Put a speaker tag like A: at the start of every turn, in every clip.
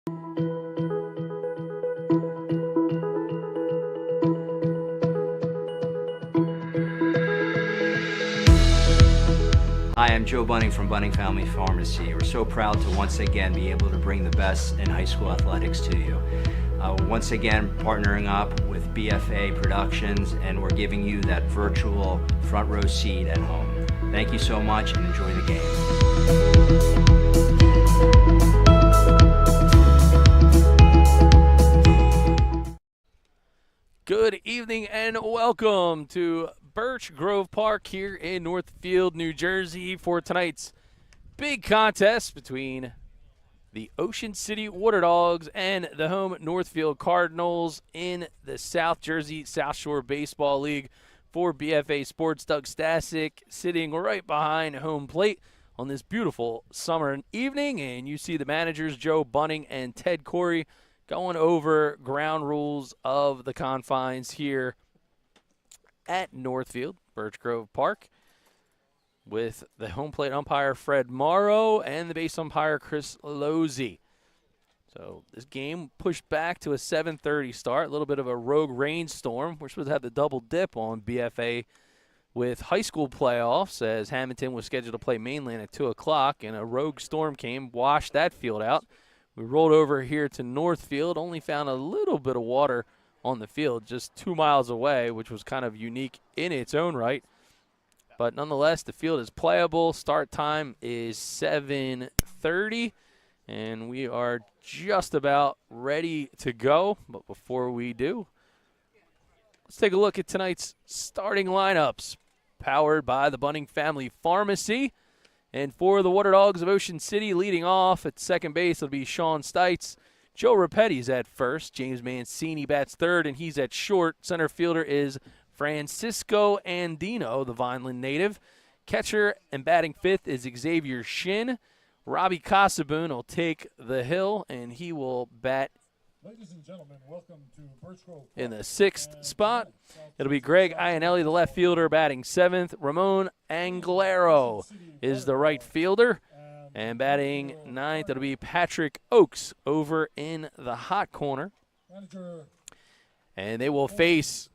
A: Hi, I'm Joe Bunting from Bunting Family Pharmacy. We're so proud to once again be able to bring the best in high school athletics to you. Once again, partnering up with BFA Productions, and we're giving you that virtual front row seat at home. Thank you so much and enjoy the game.
B: Good evening and welcome to Birch Grove Park here in Northfield, New Jersey for tonight's big contest between the Ocean City Water Dogs and the home Northfield Cardinals in the South Jersey South Shore Baseball League for BFA Sports. Doug Stasic sitting right behind home plate on this beautiful summer evening, and you see the managers Joe Bunting and Ted Corey going over ground rules of the confines here at Northfield, Birch Grove Park, with the home plate umpire Fred Morrow and the base umpire Chris Lozzi. So this game pushed back to a 7:30 start, a little bit of a rogue rainstorm. We're supposed to have the double dip on BFA with high school playoffs, as Hamilton was scheduled to play Mainland at 2 o'clock, and a rogue storm came, washed that field out. We rolled over here to Northfield, only found a little bit of water on the field just 2 miles away, which was kind of unique in its own right. But nonetheless, the field is playable. Start time is 7:30, and we are just about ready to go. But before we do, let's take a look at tonight's starting lineups, powered by the Bunting Family Pharmacy. And for the Water Dogs of Ocean City, leading off at second base, it'll be Sean Stites. Joe Rapetti's at first. James Mancini bats third, and he's at short. Center fielder is Francisco Andino, the Vineland native. Catcher and batting fifth is Xavier Shin. Robbie Casaboon will take the hill, and he will bat
C: Ladies and gentlemen, welcome to Birch Grove
B: in the sixth spot. It'll be Greg Iannelli, the left fielder, batting seventh. Ramon Anglero is the right fielder. And batting ninth, it'll be Patrick Oakes over in the hot corner. And they will face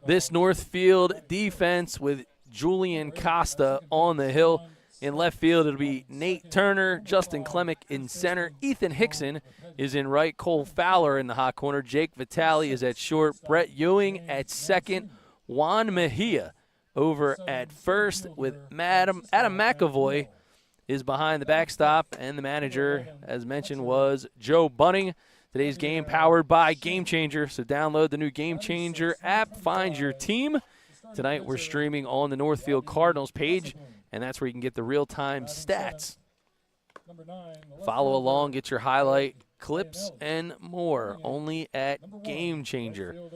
B: this Northfield defense with Julian Costa on the hill. In left field, it'll be Nate Turner, Justin Klemick in center. Ethan Hickson is in right. Cole Fowler in the hot corner. Jake Vitale is at short. Brett Ewing at second. Juan Mejia over at first, with Adam McAvoy is behind the backstop. And the manager, as mentioned, was Joe Bunting. Today's game powered by Gamechanger, so download the new Gamechanger app. Find your team. Tonight we're streaming on the Northfield Cardinals page, and that's where you can get the real-time stats. Follow along, get your highlight clips and more, only at Gamechanger.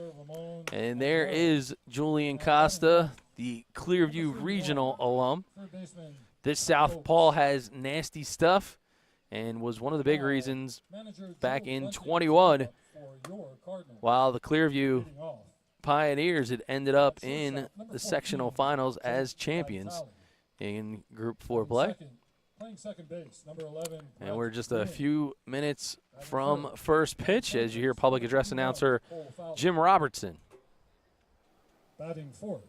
B: And there is Julian Costa, the Clearview Regional alum. This southpaw has nasty stuff and was one of the big reasons back in 21, while the Clearview Pioneers had ended up in the sectional finals as champions in Group 4 play. And we're just a few minutes from first pitch as you hear public address announcer Jim Robertson.
C: Batting fourth.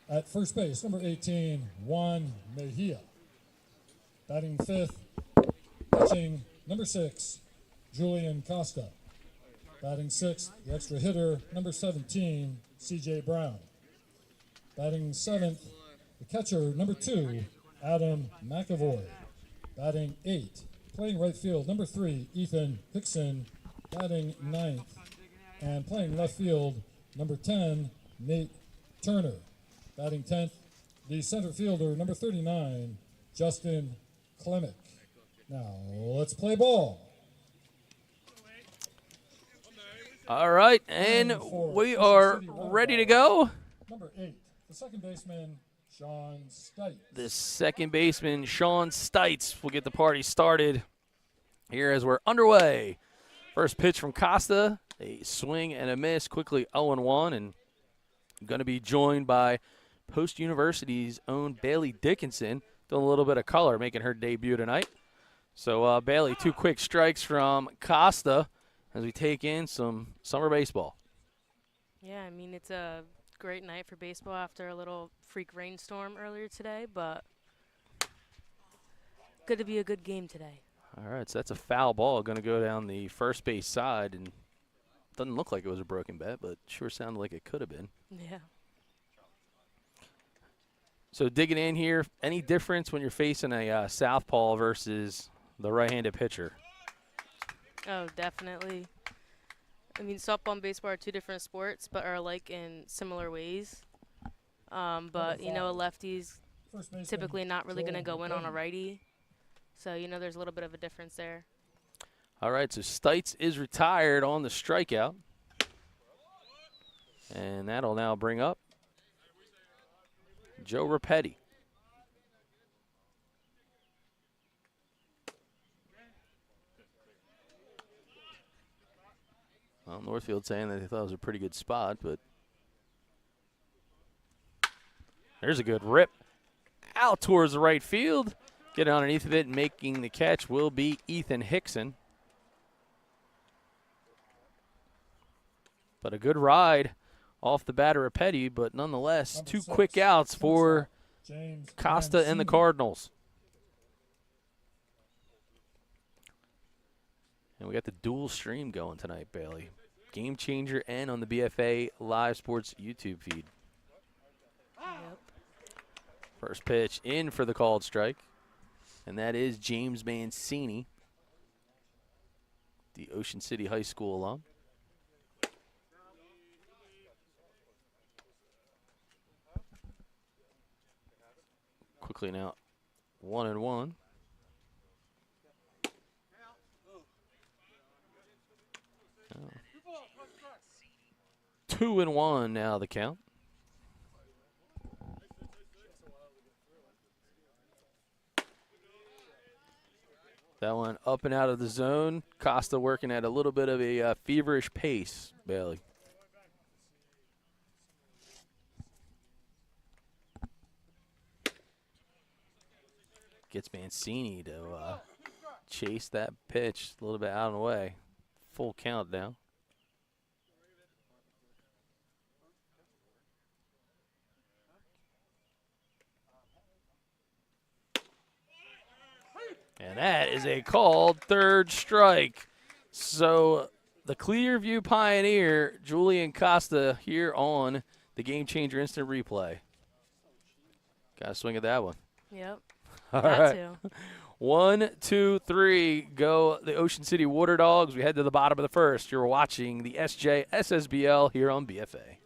C: At first base, number 18, Juan Mejia. Batting fifth, pitching number 6, Julian Costa. Batting sixth, the extra hitter, number 17, C.J. Brown. Batting seventh, the catcher, number 2, Adam McAvoy. Batting 8, playing right field, number 3, Ethan Hickson. Batting 9th, and playing left field, number 10, Nate Turner. Batting 10th, the center fielder, number 39, Justin Klemick. Now, let's play ball.
B: All right, and we are ready to go.
C: Number 8, the second baseman, Sean Stites.
B: The second baseman, Sean Stites, will get the party started here as we're underway. First pitch from Costa, a swing and a miss, quickly 0-1, and going to be joined by Post University's own Bailey Dickinson, doing a little bit of color, making her debut tonight. So, Bailey, 2 quick strikes from Costa as we take in some summer baseball.
D: Yeah, I mean, it's a great night for baseball after a little freak rainstorm earlier today, but good to be a good game today.
B: All right, so that's a foul ball going to go down the first base side, and doesn't look like it was a broken bat, but sure sounded like it could have been.
D: Yeah.
B: So digging in here, any difference when you're facing a southpaw versus the right-handed pitcher?
D: Oh, definitely. I mean, softball and baseball are 2 different sports, but are alike in similar ways. But, you know, a lefty's
C: First baseman,
D: typically not really going to
C: Joel
D: go in on a
C: Bunting.
D: righty. So, you know, there's a little bit of a difference there.
B: All right, so Stites is retired on the strikeout. And that'll now bring up Joe Rapetti. Well, Northfield saying that they thought it was a pretty good spot, but there's a good rip out towards the right field. Getting underneath of it and making the catch will be Ethan Hickson. But a good ride off the batter of Petty, but nonetheless,
C: Number
B: 2
C: 6,
B: quick outs for
C: James
B: Costa and the
C: Mancini.
B: Cardinals. And we got the dual stream going tonight, Bailey. Game Changer and on the BFA Live Sports YouTube feed.
D: Yep.
B: First pitch in for the called strike. And that is James Mancini, the Ocean City High School alum. Quickly now, 1-1. 2-1 now the count. That one up and out of the zone. Costa working at a little bit of a feverish pace, Bailey. Gets Mancini to chase that pitch a little bit out of the way. Full count now. And that is a called 3rd strike. So the Clearview Pioneer, Julian Costa, here on the Game Changer Instant Replay. Got to swing at that one.
D: Yep.
B: All
D: Got
B: right.
D: to.
B: 1, 2, 3, go the Ocean City Water Dogs. We head to the bottom of the first. You're watching the Sjssbl here on BFA.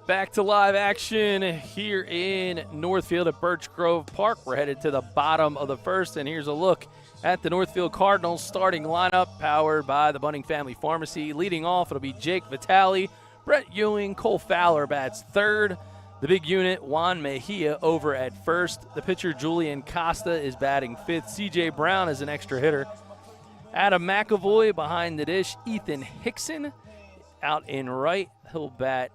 B: Back to live action here in Northfield at Birch Grove Park. We're headed to the bottom of the first, and here's a look at the Northfield Cardinals starting lineup powered by the Bunting Family Pharmacy. Leading off, it'll be Jake Vitale, Brett Ewing, Cole Fowler bats 3rd. The big unit, Juan Mejia, over at 1st. The pitcher, Julian Costa, is batting 5th. C.J. Brown is an extra hitter. Adam McAvoy behind the dish. Ethan Hickson out in right. He'll bat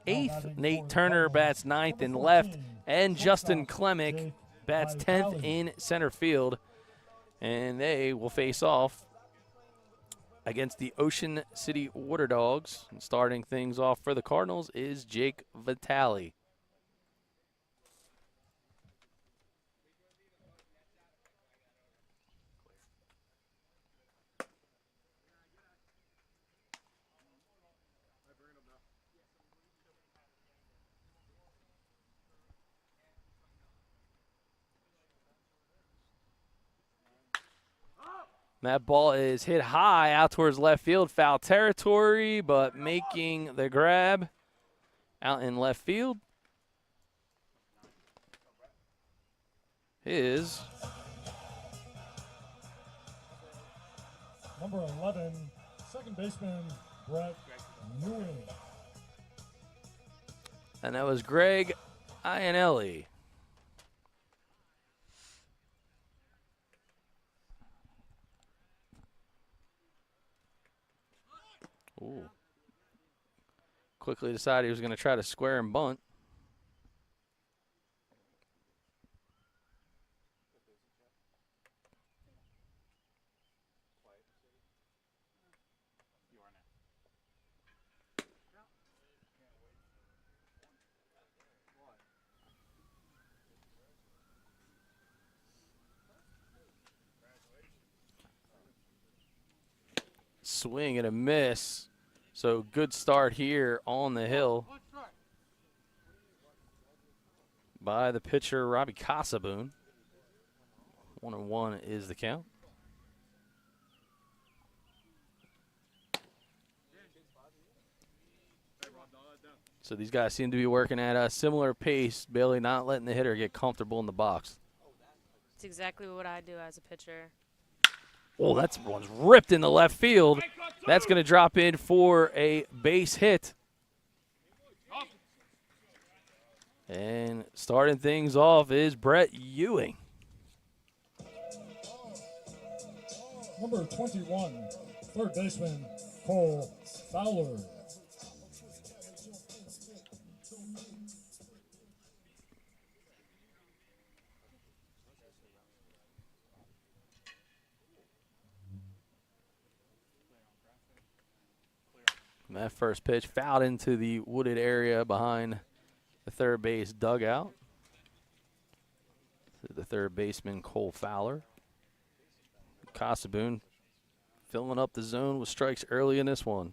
B: 8th. Nate Turner bats 9th in left. And Justin Klemick bats 10th in center field. And they will face off against the Ocean City Water Dogs. And starting things off for the Cardinals is Jake Vitale. That ball is hit high out towards left field, foul territory, but making the grab out in left field is
C: Number 11, second baseman, Brett Ewing.
B: and that was Greg Iannelli. Ooh. Quickly decided he was going to try to square and bunt. Swing and a miss. So good start here on the hill by the pitcher, Robbie Casaboon. 1-1 is the count. So these guys seem to be working at a similar pace, Bailey, not letting the hitter get comfortable in the box.
D: It's exactly what I do as a pitcher.
B: Oh, that one's ripped in the left field. That's going to drop in for a base hit. And starting things off is Brett Ewing.
C: Number 21, third baseman, Cole Fowler.
B: That first pitch fouled into the wooded area behind the third base dugout. The third baseman, Cole Fowler. Casaboon filling up the zone with strikes early in this one.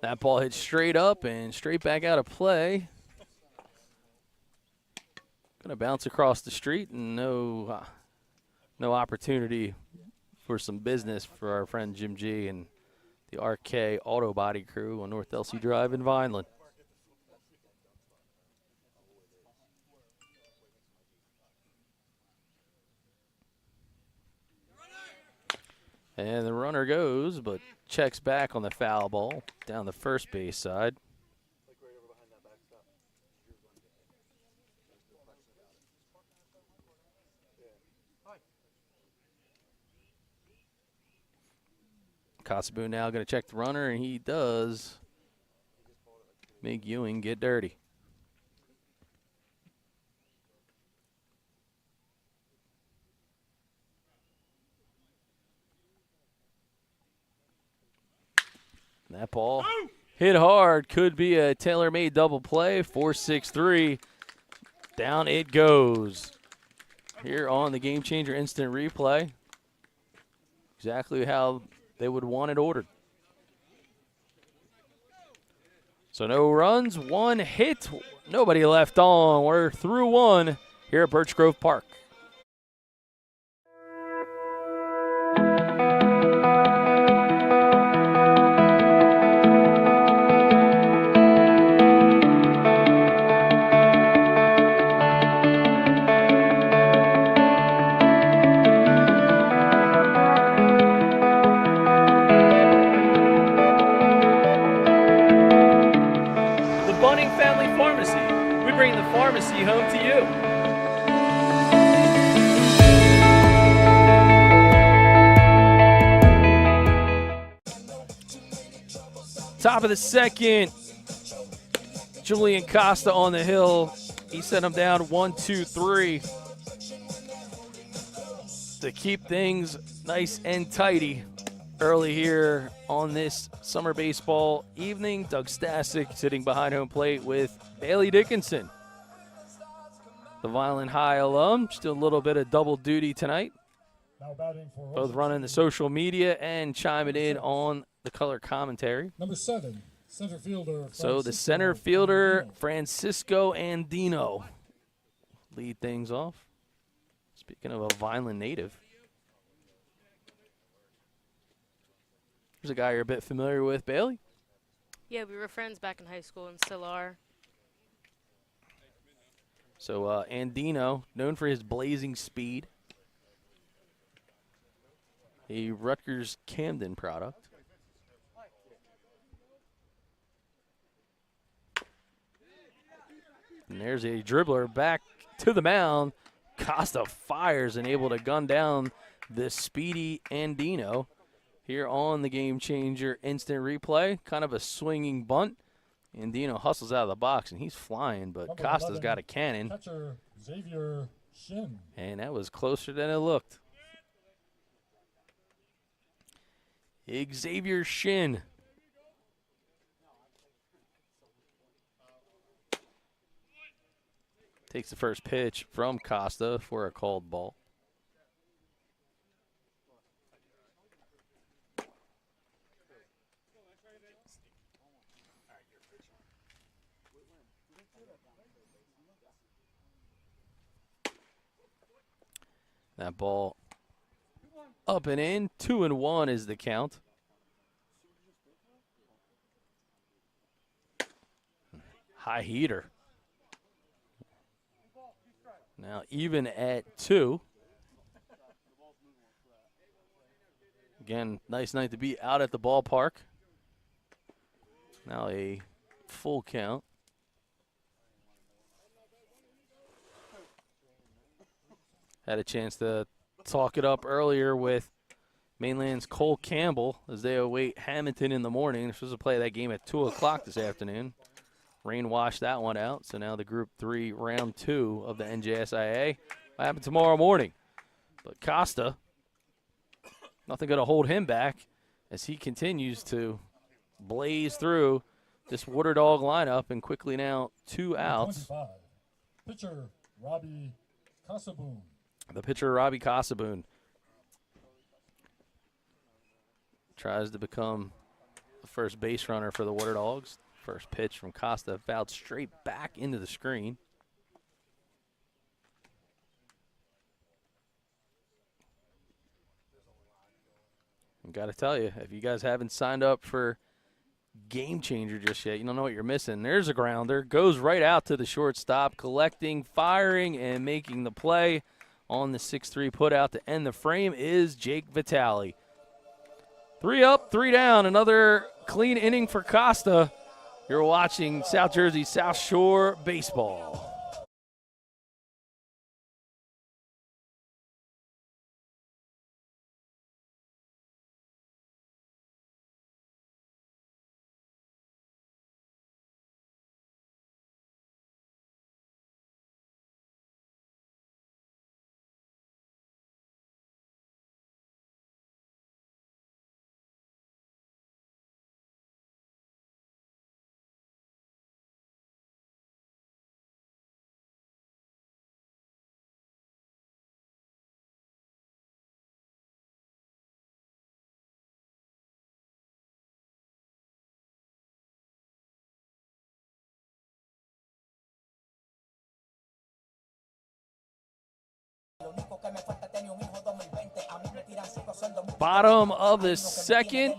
B: That ball hit straight up and straight back out of play. Going to bounce across the street, and no opportunity for some business for our friend Jim G and the RK Auto Body Crew on North Elsie Drive in Vineland. And the runner goes, but checks back on the foul ball down the first base side. Casaboon now going to check the runner, and he does make Ewing get dirty. That ball hit hard. Could be a tailor-made double play. 4-6-3. Down it goes. Here on the Gamechanger instant replay. Exactly how they would want it ordered. So no runs, one hit, nobody left on. We're through one here at Birch Grove Park. Pharmacy home to you. Top of the second, Julian Costa on the hill. He sent him down 1-2-3 to keep things nice and tidy early here on this summer baseball evening. Doug Stasic sitting behind home plate with Bailey Dickinson, the Violent High alum. Still a little bit of double duty tonight.
C: Now batting for
B: Both running the social media and chiming in on the color commentary.
C: number 7, center fielder.
B: So the
C: Francisco
B: center fielder,
C: Andino.
B: Francisco Andino, lead things off. Speaking of a Vineland native. There's a guy you're a bit familiar with, Bailey.
D: Yeah, we were friends back in high school and still are.
B: So Andino, known for his blazing speed. A Rutgers Camden product. And there's a dribbler back to the mound. Costa fires and able to gun down the speedy Andino here on the Game Changer instant replay. Kind of a swinging bunt. Andino hustles out of the box, and he's flying, but
C: Number
B: Costa's
C: 11,
B: got a cannon.
C: Catcher Xavier Shin.
B: And that was closer than it looked. Xavier Shin. Takes the first pitch from Costa for a called ball. That ball up and in. 2-1 is the count. High heater. Now even at 2. Again, nice night to be out at the ballpark. Now a full count. Had a chance to talk it up earlier with Mainland's Cole Campbell as they await Hamilton in the morning. They're supposed to play that game at 2 o'clock this afternoon. Rain washed that one out, so now the Group 3 round 2 of the NJSIA will happen tomorrow morning. But Costa, nothing going to hold him back as he continues to blaze through this Water Dog lineup, and quickly now 2 outs.
C: 25, pitcher Robbie Casaboon.
B: The pitcher, Robbie Casaboon, tries to become the first base runner for the Water Dogs. First pitch from Costa fouled straight back into the screen. And got to tell you, if you guys haven't signed up for Game Changer just yet, you don't know what you're missing. There's a grounder. Goes right out to the shortstop, collecting, firing, and making the play on the 6-3 put out to end the frame is Jake Vitale. 3 up, 3 down. Another clean inning for Costa. You're watching South Jersey South Shore baseball. Bottom of the second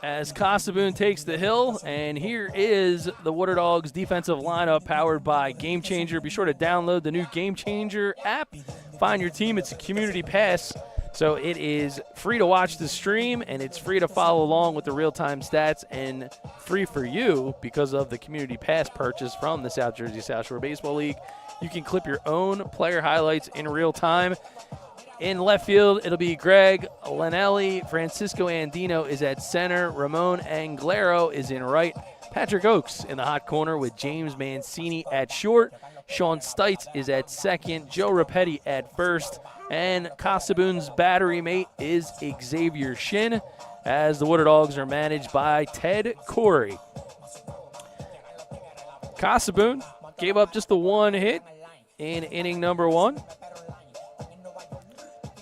B: as Casaboon takes the hill, and here is the Water Dogs defensive lineup powered by Game Changer. Be sure to download the new Game Changer app. Find your team. It's a community pass, so it is free to watch the stream, and it's free to follow along with the real-time stats, and free for you because of the community pass purchase from the South Jersey South Shore Baseball League. You can clip your own player highlights in real time. In left field, it'll be Greg Lanelli. Francisco Andino is at center. Ramon Anglero is in right. Patrick Oakes in the hot corner with James Mancini at short. Sean Stites is at second. Joe Rapetti at first. And Casaboon's battery mate is Xavier Shin, as the Water Dogs are managed by Ted Corey. Casaboon gave up just the 1 hit in inning number 1.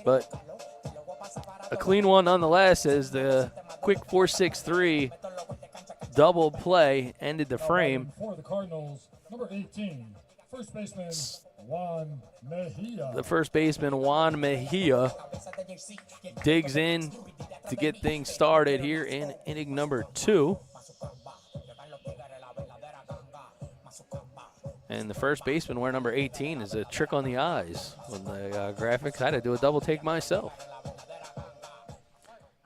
B: But a clean one nonetheless, as the quick 4-6-3 double play ended the frame.
C: For the Cardinals, number 18, first baseman Juan Mejia.
B: The first baseman, Juan Mejia, digs in to get things started here in inning number 2. And the first baseman, wearing number 18, is a trick on the eyes with the graphics. I had to do a double take myself.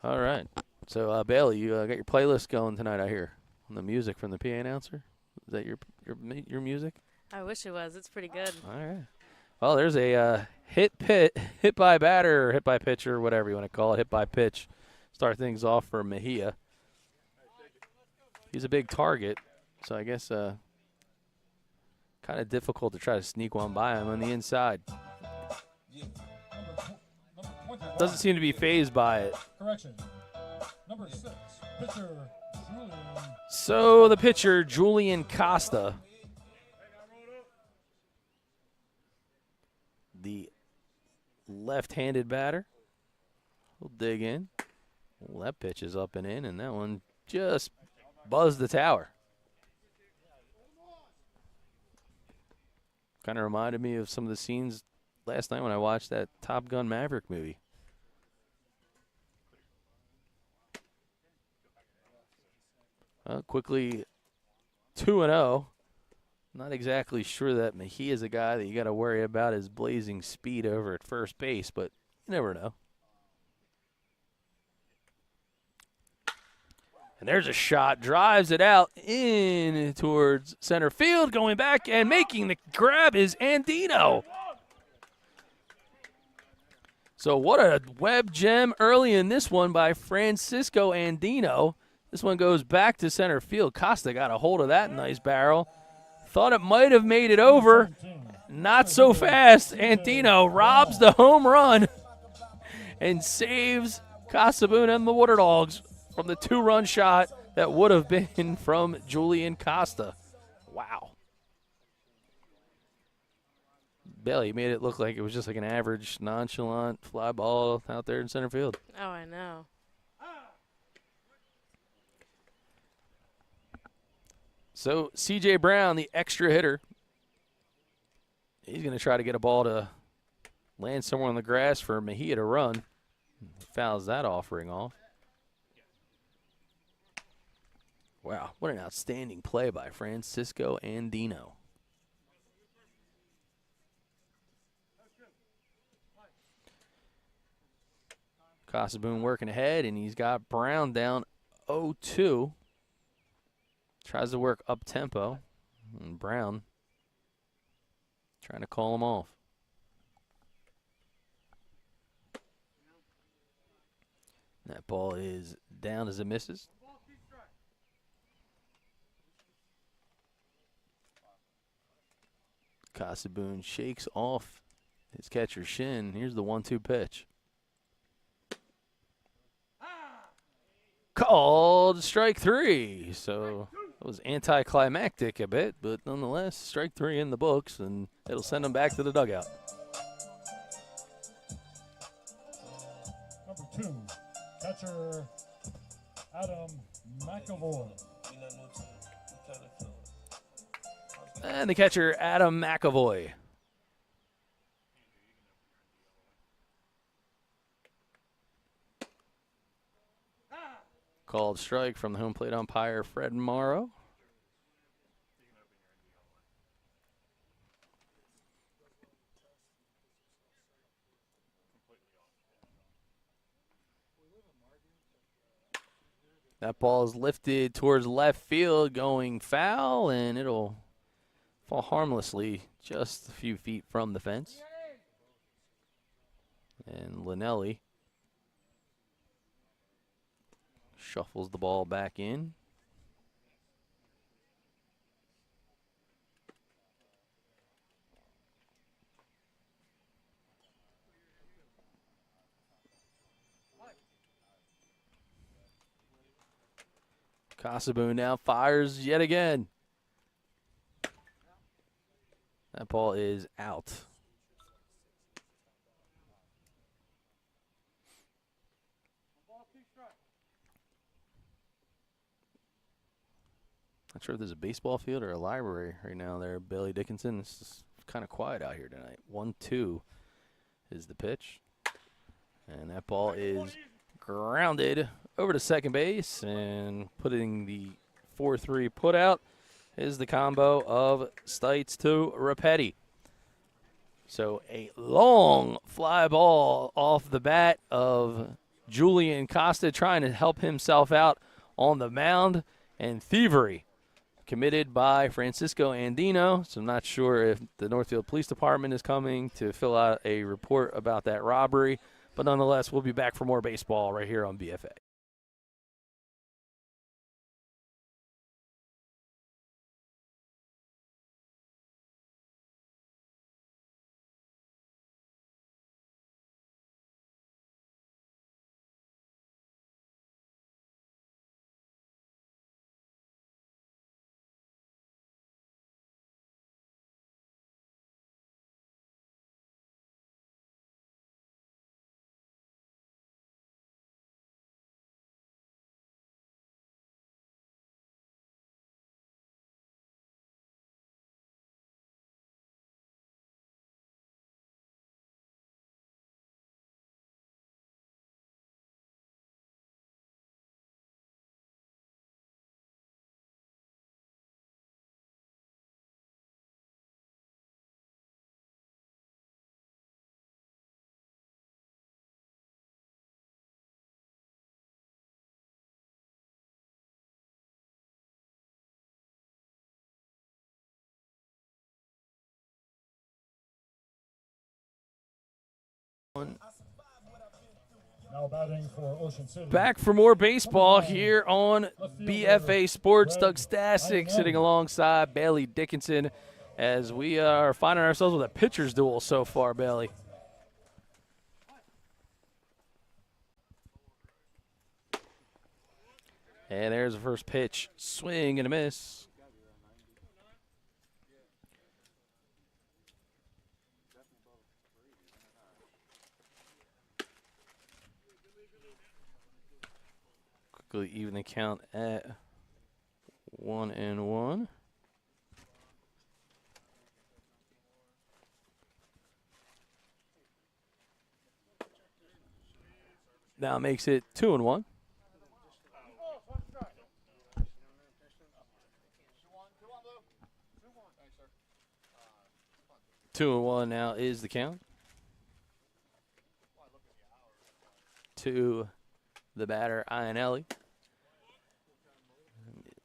B: All right. So, Bailey, you got your playlist going tonight, I hear, on the music from the PA announcer. Is that your music?
D: I wish it was. It's pretty good.
B: All right. Well, there's a hit by batter, or hit by pitcher, whatever you want to call it, hit by pitch. Start things off for Mejia. He's a big target, so I guess kind of difficult to try to sneak one by him on the inside. Doesn't seem to be phased by it.
C: Correction. Number 6, pitcher Julian.
B: So the pitcher, Julian Costa. The left-handed batter. We'll dig in. Well, that pitch is up and in, and that one just buzzed the tower. Kind of reminded me of some of the scenes last night when I watched that Top Gun Maverick movie. Quickly 2-0. Not exactly sure that Mejia is a guy that you got to worry about his blazing speed over at first base, but you never know. And there's a shot, drives it out in towards center field, going back and making the grab is Andino. So what a web gem early in this one by Francisco Andino. This one goes back to center field. Costa got a hold of that nice barrel. Thought it might have made it over. Not so fast. Andino robs the home run and saves Casabun and the Water Dogs from the 2-run shot that would have been from Julian Costa. Wow. Bailey made it look like it was just like an average, nonchalant fly ball out there in center field.
D: Oh, I know.
B: So C.J. Brown, the extra hitter, he's going to try to get a ball to land somewhere on the grass for Mejia to run. Fouls that offering off. Wow, what an outstanding play by Francisco Andino. Casabun working ahead, and he's got Brown down 0-2. Tries to work up-tempo, and Brown trying to call him off. That ball is down as it misses. Casabun shakes off his catcher's shin. Here's the 1-2 pitch. Called strike 3. So it was anticlimactic a bit, but nonetheless, strike 3 in the books, and it'll send him back to the dugout.
C: Number 2, catcher Adam McAvoy.
B: And the catcher, Adam McAvoy. Called strike from the home plate umpire, Fred Morrow. That ball is lifted towards left field, going foul, and it'll fall harmlessly just a few feet from the fence. And Linnelli shuffles the ball back in. Casabun now fires yet again. That ball is out. Not sure if there's a baseball field or a library right now there, Bailey Dickinson. It's just kind of quiet out here tonight. 1-2 is the pitch. And that ball is grounded over to second base, and putting the 4-3 put out is the combo of Stites to Rapetti. So a long fly ball off the bat of Julian Costa, trying to help himself out on the mound, and thievery committed by Francisco Andino. So I'm not sure if the Northfield Police Department is coming to fill out a report about that robbery. But nonetheless, we'll be back for more baseball right here on BFA.
C: Now batting for Ocean City.
B: Back for more baseball here on BFA Sports. Doug Stasic sitting alongside Bailey Dickinson as we are finding ourselves with a pitcher's duel so far, Bailey. And there's the first pitch. Swing and a miss. Quickly even the count at 1-1. Now makes it 2-1. 2-1 now is the count. To the batter, Ionelli.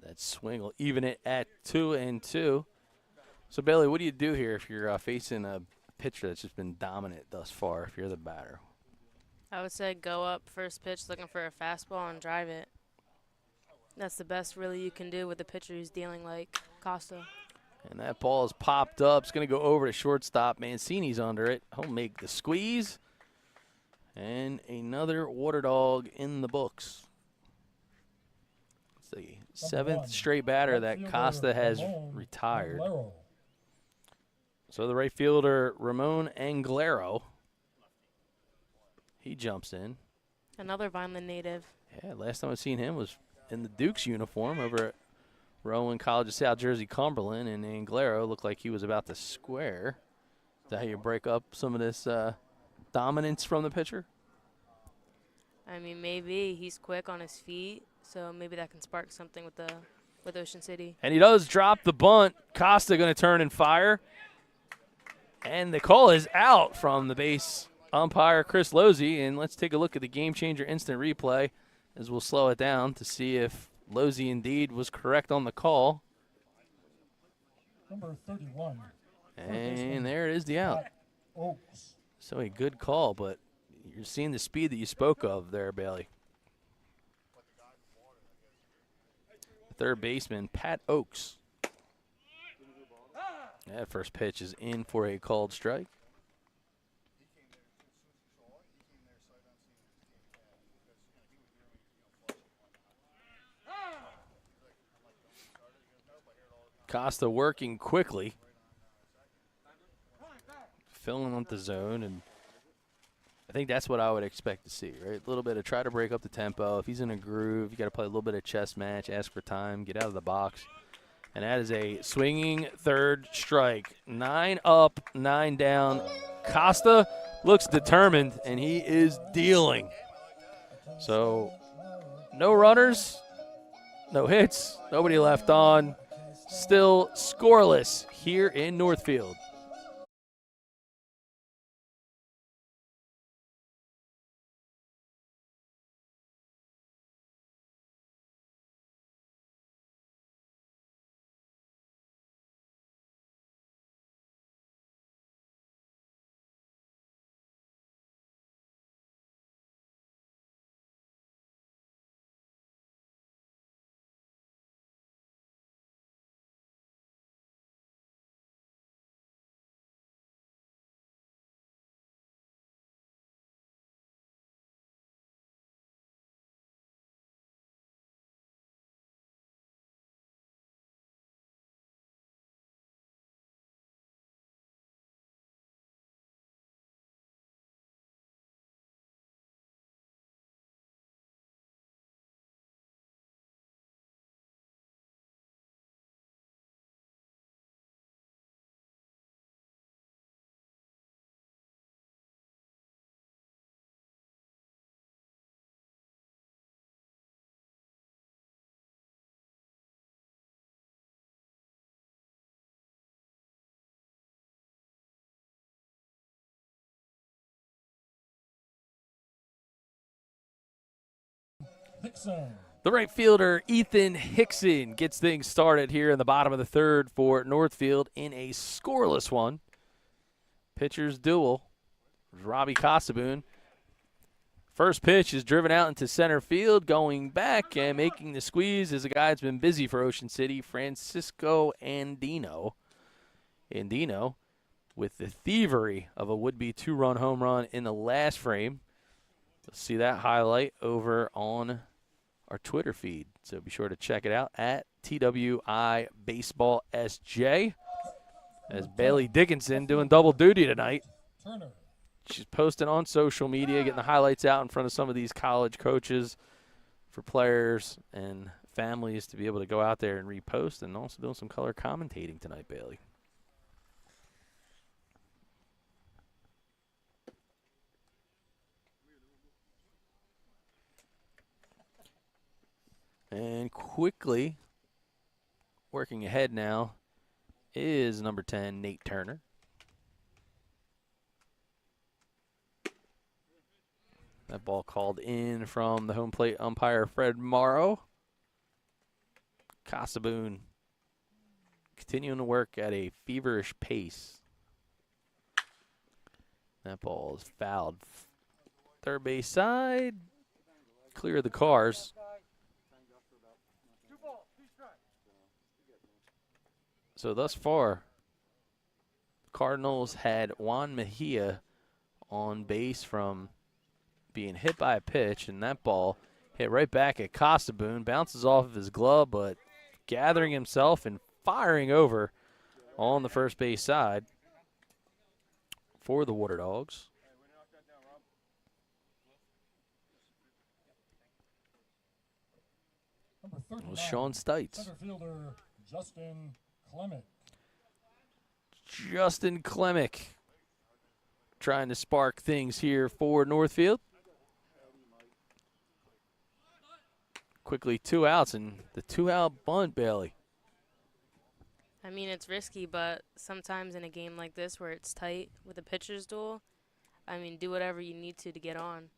B: That swing will even it at 2-2. So, Bailey, what do you do here if you're facing a pitcher that's just been dominant thus far, if you're the batter?
D: I would say go up first pitch looking for a fastball and drive it. That's the best really you can do with a pitcher who's dealing like Costa.
B: And that ball is popped up. It's going to go over to shortstop. Mancini's under it. He'll make the squeeze. And another water dog in the books. It's the seventh straight batter that Costa has retired. So the right fielder, Ramon Anglero, he jumps in.
D: Another Vineland native.
B: Yeah, last time I've seen him was in the Dukes uniform over at Rowan College of South Jersey, Cumberland, and Anglero looked like he was about to square. Is that how you break up some of this dominance from the pitcher?
D: I mean, maybe he's quick on his feet, so maybe that can spark something with Ocean City.
B: And he does drop the bunt. Costa going to turn and fire. And the call is out from the base umpire, Chris Losey. And let's take a look at the Game Changer instant replay as we'll slow it down to see if Losey indeed was correct on the call.
C: Number 31.
B: And there it is, the out.
C: Oaks.
B: So a good call, but you're seeing the speed that you spoke of there, Bailey. Third baseman, Pat Oaks. That first pitch is in for a called strike. Costa working quickly, filling up the zone, and I think that's what I would expect to see, right? A little bit of try to break up the tempo. If he's in a groove, you got to play a little bit of chess match, ask for time, get out of the box. And that is a swinging third strike. 9 up, 9 down. Costa looks determined, and he is dealing. So no runners, no hits, nobody left on. Still scoreless here in Northfield.
C: Hickson.
B: The right fielder, Ethan Hickson, gets things started here in the bottom of the third for Northfield in a scoreless one. Pitcher's duel. Robbie Costaboon. First pitch is driven out into center field, going back and making the squeeze is a guy that's been busy for Ocean City, Francisco Andino. Andino with the thievery of a would-be 2-run home run in the last frame. You'll see that highlight over on our Twitter feed, so be sure to check it out at TWI Baseball SJ. As Bailey Dickinson doing double duty tonight.
C: Turner.
B: She's posting on social media, getting the highlights out in front of some of these college coaches for players and families to be able to go out there and repost, and also doing some color commentating tonight, Bailey. And quickly working ahead now is number 10, Nate Turner. That ball called in from the home plate umpire, Fred Morrow. Costaboon continuing to work at a feverish pace. That ball is fouled. Third base side. Clear the cars. So thus far, Cardinals had Juan Mejia on base from being hit by a pitch, and that ball hit right back at Costaboon, bounces off of his glove, but gathering himself and firing over on the first base side for the Water Dogs. It was Sean Stites.
C: Center fielder Justin Clemick.
B: Justin Clemick trying to spark things here for Northfield. Quickly 2 outs, and the 2-out bunt, Bailey.
D: I mean, it's risky, but sometimes in a game like this where it's tight with a pitcher's duel, I mean, do whatever you need to get on.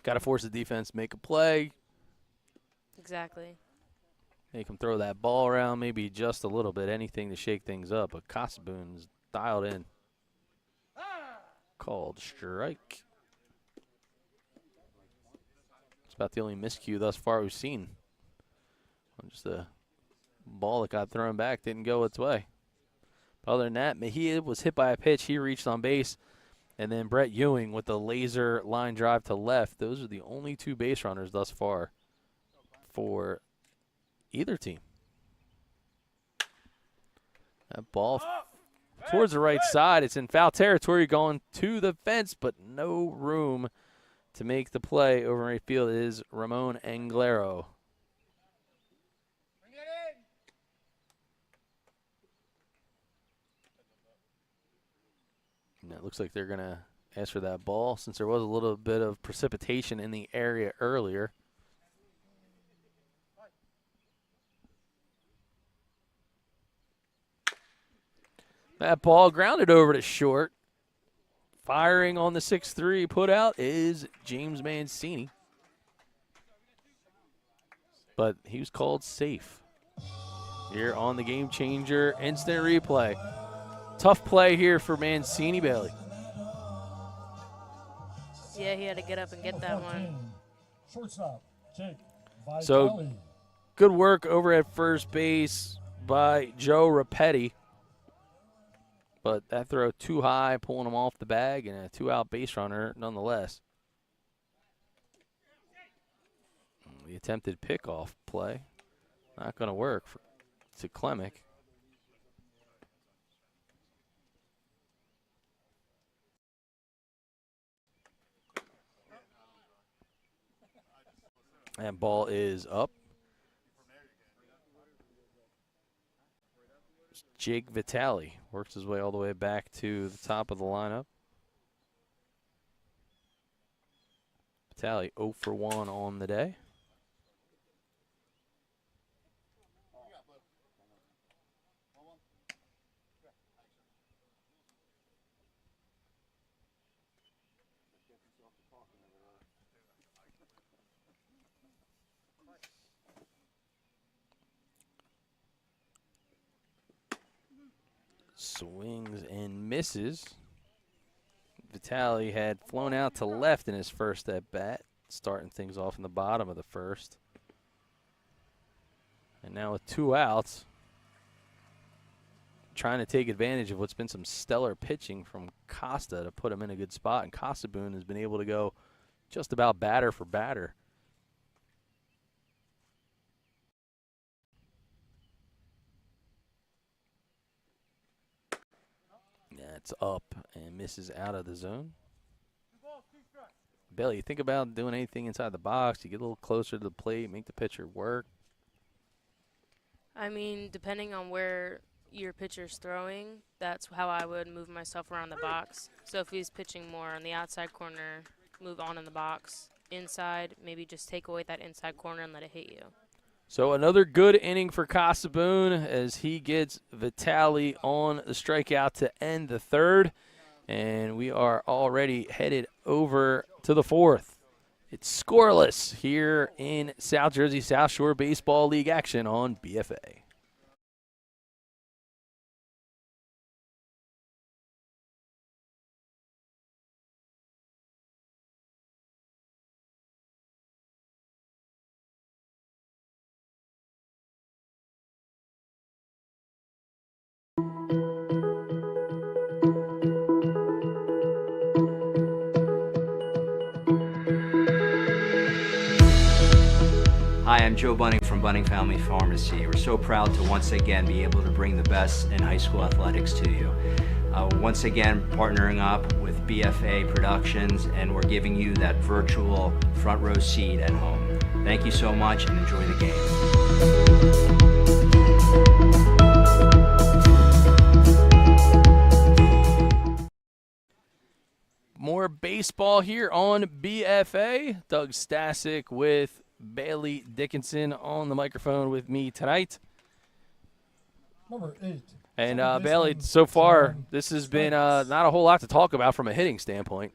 B: Got to force the defense to make a play.
D: Exactly.
B: Make him throw that ball around maybe just a little bit, anything to shake things up. But Costaboon's dialed in. Called strike. It's about the only miscue thus far we've seen. Just a ball that got thrown back didn't go its way. But other than that, Mejia was hit by a pitch. He reached on base. And then Brett Ewing with the laser line drive to left. Those are the only 2 base runners thus far for either team. That ball towards the right side. It's in foul territory going to the fence, but no room to make the play over right field is Ramon Anglero. it looks like they're going to ask for that ball since there was a little bit of precipitation in the area earlier. That ball grounded over to short. Firing on the 6-3 put out is James Mancini. But he was called safe here on the Game Changer instant replay. Tough play here for Mancini, Bailey.
D: Yeah, he had to get up and get that one.
C: Shortstop, Jake
B: So
C: Vitale.
B: good work over at first base by Joe Rapetti. But that throw too high, pulling him off the bag, and a 2-out base runner nonetheless. The attempted pickoff play, not going to work to Klemic. And ball is up. Jake Vitale works his way all the way back to the top of the lineup. Vitale 0 for 1 on the day. Swings and misses. Vitale had flown out to left in his first at bat, starting things off in the bottom of the first. And now with 2 outs, trying to take advantage of what's been some stellar pitching from Costa to put him in a good spot. And Sjssbl has been able to go just about batter for batter. That's up and misses out of the zone. Bailey, you think about doing anything inside the box, you get a little closer to the plate, make the pitcher work.
D: I mean, depending on where your pitcher's throwing, that's how I would move myself around the box. So if he's pitching more on the outside corner, move on in the box. Inside, maybe just take away that inside corner and let it hit you.
B: So another good inning for Sjssbl as he gets Vitale on the strikeout to end the third. And we are already headed over to the fourth. It's scoreless here in South Jersey South Shore Baseball League action on BFA.
A: Hi, I'm Joe Bunting from Bunting Family Pharmacy. We're so proud to once again be able to bring the best in high school athletics to you. Once again, partnering up with BFA Productions, and we're giving you that virtual front row seat at home. Thank you so much and enjoy the game.
B: More baseball here on BFA. Doug Stasic with Bailey Dickinson on the microphone with me tonight.
C: Number 8.
B: And Bailey, so far, this has been not a whole lot to talk about from a hitting standpoint.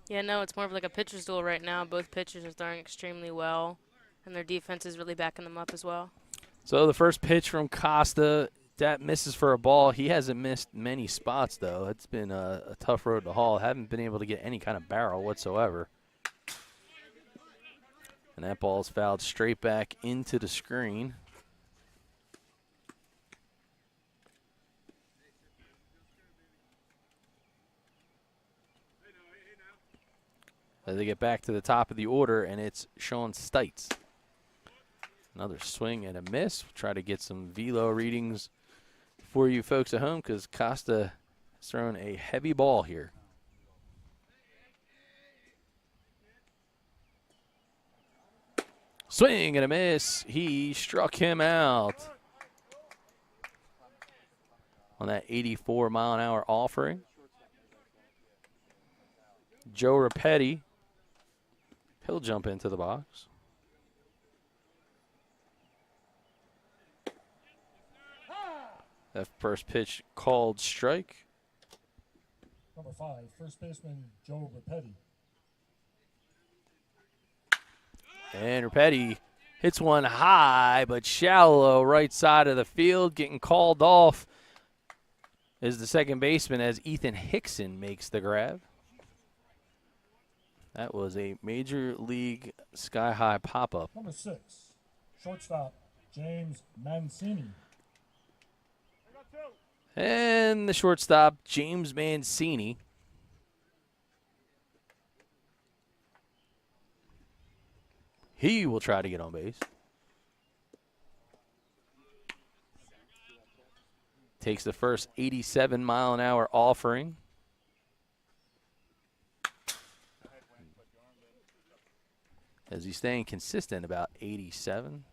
D: Yeah, no, it's more of like a pitcher's duel right now. Both pitchers are throwing extremely well, and their defense is really backing them up as well.
B: So the first pitch from Costa, that misses for a ball. He hasn't missed many spots, though. It's been a tough road to haul. Haven't been able to get any kind of barrel whatsoever. And that ball's fouled straight back into the screen. As they get back to the top of the order, and it's Sean Stites. Another swing and a miss. We'll try to get some velo readings for you folks at home because Costa has thrown a heavy ball here. Swing and a miss. He struck him out on that 84-mile-an-hour offering. Joe Rapetti. He'll jump into the box. That first pitch called strike.
C: Number 5, first baseman Joe Rapetti.
B: And Rapetti hits one high but shallow right side of the field, getting called off is the second baseman as Ethan Hickson makes the grab. That was a Major League sky-high pop-up.
C: Number 6, shortstop James Mancini.
B: And the shortstop, James Mancini. He will try to get on base. Takes the first 87-mile-an-hour offering. As he's staying consistent about 87.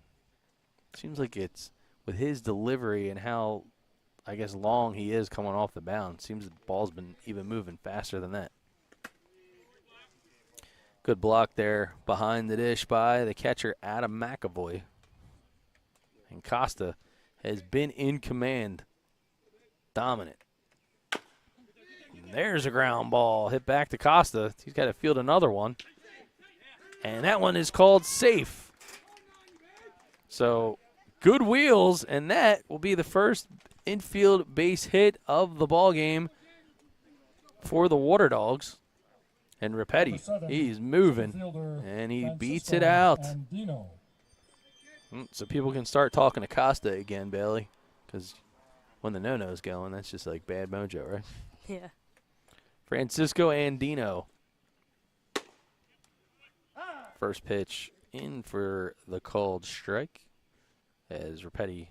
B: Seems like it's with his delivery and how, I guess, long he is coming off the mound. Seems the ball's been even moving faster than that. Good block there behind the dish by the catcher, Adam McAvoy. And Costa has been in command. Dominant. And there's a ground ball hit back to Costa. He's got to field another one. And that one is called safe. So good wheels, and that will be the first infield base hit of the ball game for the Water Dogs. And Rapetti, he's moving, and he beats it out. So people can start talking to Costa again, Bailey, because when the no-no's going, that's just like bad mojo, right?
D: Yeah.
B: Francisco Andino. First pitch in for the called strike as Rapetti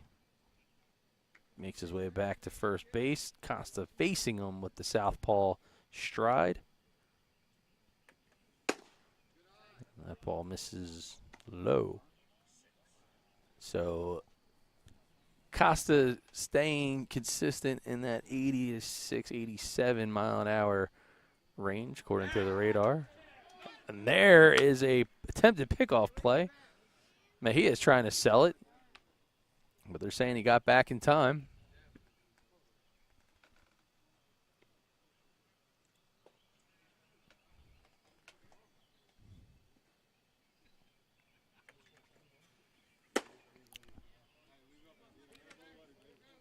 B: makes his way back to first base. Costa facing him with the southpaw stride. That ball misses low. So Costa staying consistent in that 86, 87 mile an hour range according to the radar. And there is a attempted pickoff play. Mejia's trying to sell it, but they're saying he got back in time.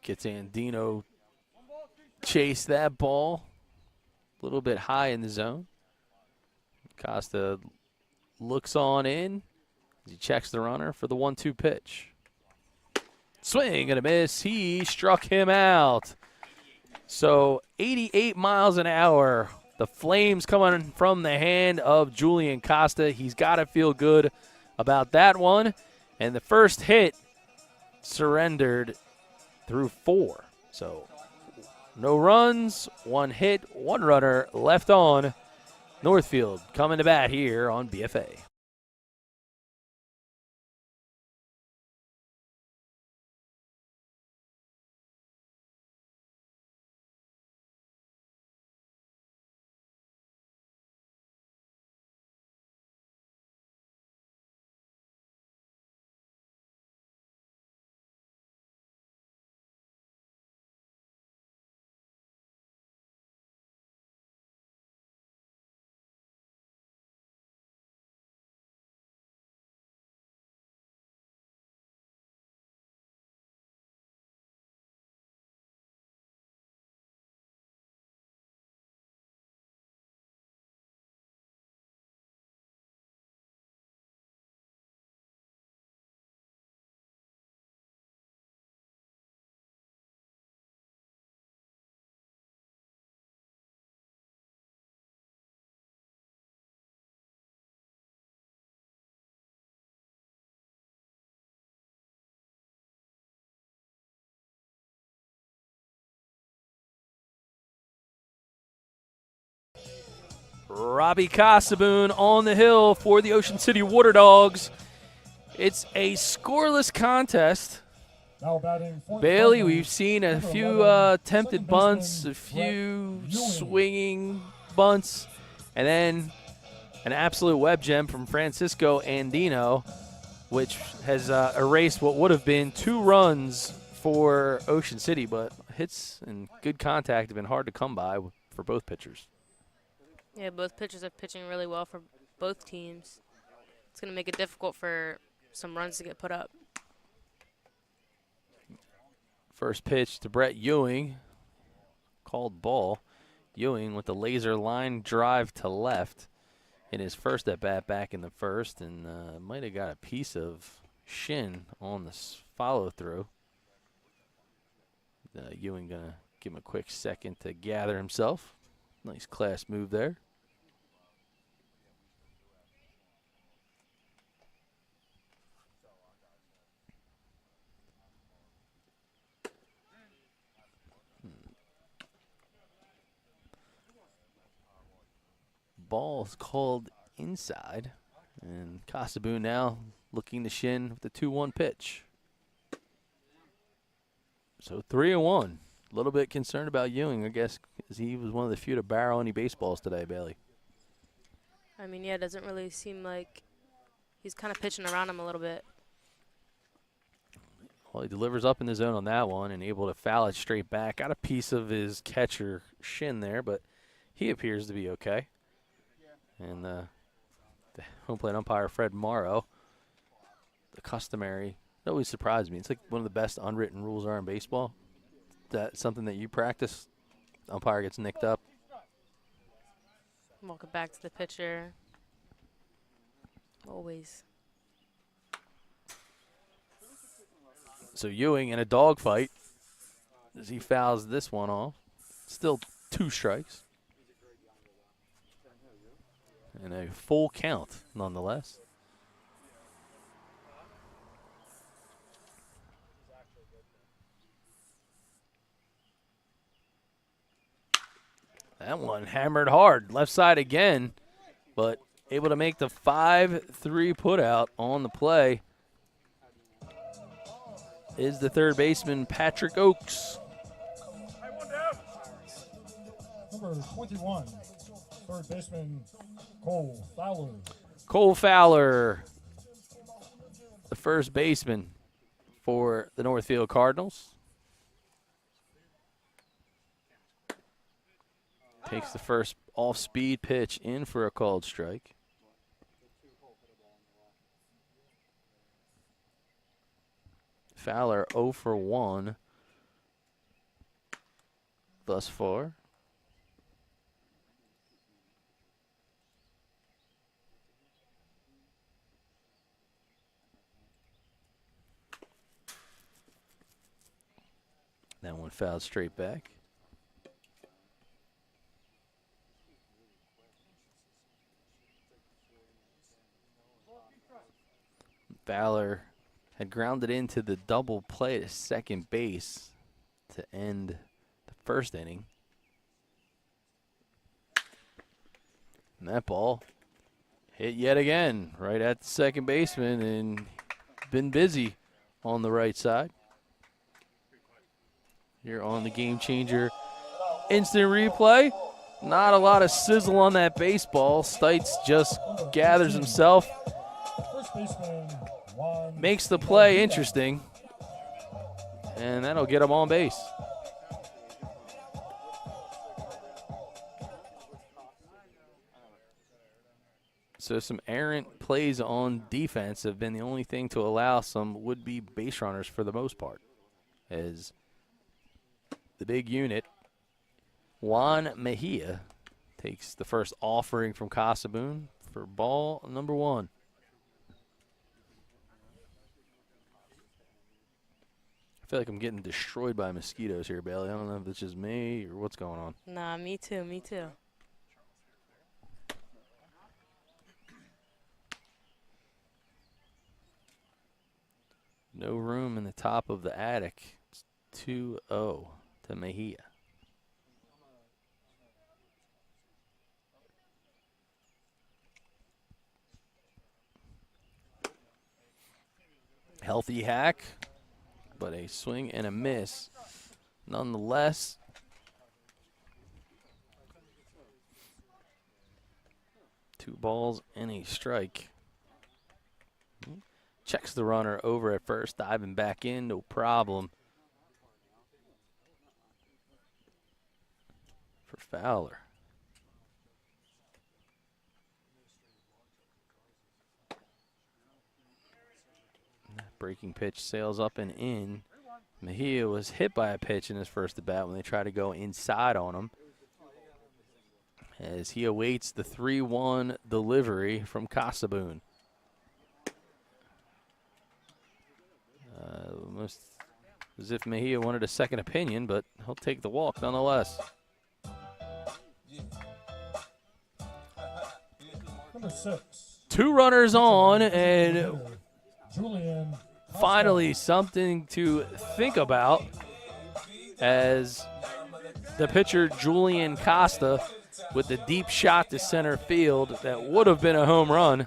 B: Gets Andino chase that ball a little bit high in the zone. Costa looks on in as he checks the runner for the 1-2 pitch. Swing and a miss. He struck him out. So 88 miles an hour. The flames coming from the hand of Julian Costa. He's got to feel good about that one. And the first hit surrendered through 4. So no runs, 1 hit, 1 runner left on. Northfield coming to bat here on BFA. Robbie Casaboon on the hill for the Ocean City Water Dogs. It's a scoreless contest.
C: Now batting
B: Bailey, we've seen a few attempted bunts, a few swinging bunts, And then an absolute web gem from Francisco Andino, which has erased what would have been 2 runs for Ocean City, but hits and good contact have been hard to come by for both pitchers.
D: Yeah, both pitchers are pitching really well for both teams. It's going to make it difficult for some runs to get put up.
B: First pitch to Brett Ewing, called ball. Ewing with the laser line drive to left in his first at bat back in the first, and might have got a piece of shin on the follow through. Ewing gonna give him a quick second to gather himself. Nice class move there. Ball is called inside, and Sjssbl now looking to shin with the 2-1 pitch. So 3-1. A little bit concerned about Ewing, I guess, because he was one of the few to barrel any baseballs today, Bailey.
D: I mean, yeah, it doesn't really seem like he's kind of pitching around him a little bit.
B: Well, he delivers up in the zone on that one and able to foul it straight back. Got a piece of his catcher shin there, but he appears to be okay. And the home plate umpire, Fred Morrow, the customary, it always surprised me. It's like one of the best unwritten rules are in baseball. That's something that you practice. The umpire gets nicked up.
D: Welcome back to the pitcher. Always.
B: So Ewing in a dogfight as he fouls this one off. Still 2 strikes. And a full count, nonetheless. That one hammered hard. Left side again, but able to make the 5-3 putout on the play is the third baseman, Patrick Oakes.
C: Number 21, third baseman, Cole Fowler.
B: Cole Fowler, the first baseman for the Northfield Cardinals. Takes the first off-speed pitch in for a called strike. Fowler 0 for 1 thus far. That one fouled straight back. Fowler had grounded into the double play to second base to end the first inning. And that ball hit yet again right at the second baseman and been busy on the right side. Here on the Gamechanger instant replay. Not a lot of sizzle on that baseball. Stites just gathers himself.
C: First baseman,
B: Makes the play interesting, and that'll get him on base. So some errant plays on defense have been the only thing to allow some would-be base runners for the most part, as the big unit, Juan Mejia, takes the first offering from Sjssbl for ball number 1. I feel like I'm getting destroyed by mosquitoes here, Bailey. I don't know if it's just me or what's going on.
D: Nah, me too, me too.
B: No room in the top of the attic. It's 2-0 to Mejia. Healthy hack, but a swing and a miss. Nonetheless, 2 balls and a strike. Checks the runner over at first, diving back in, no problem. For Fowler. Breaking pitch sails up and in. Mejia was hit by a pitch in his first at bat when they tried to go inside on him. As he awaits the 3-1 delivery from Sjssbl. Almost as if Mejia wanted a second opinion, but he'll take the walk nonetheless.
C: Number 6.
B: 2 runners on, and
C: Julian
B: finally something to think about as the pitcher Julian Costa with the deep shot to center field that would have been a home run.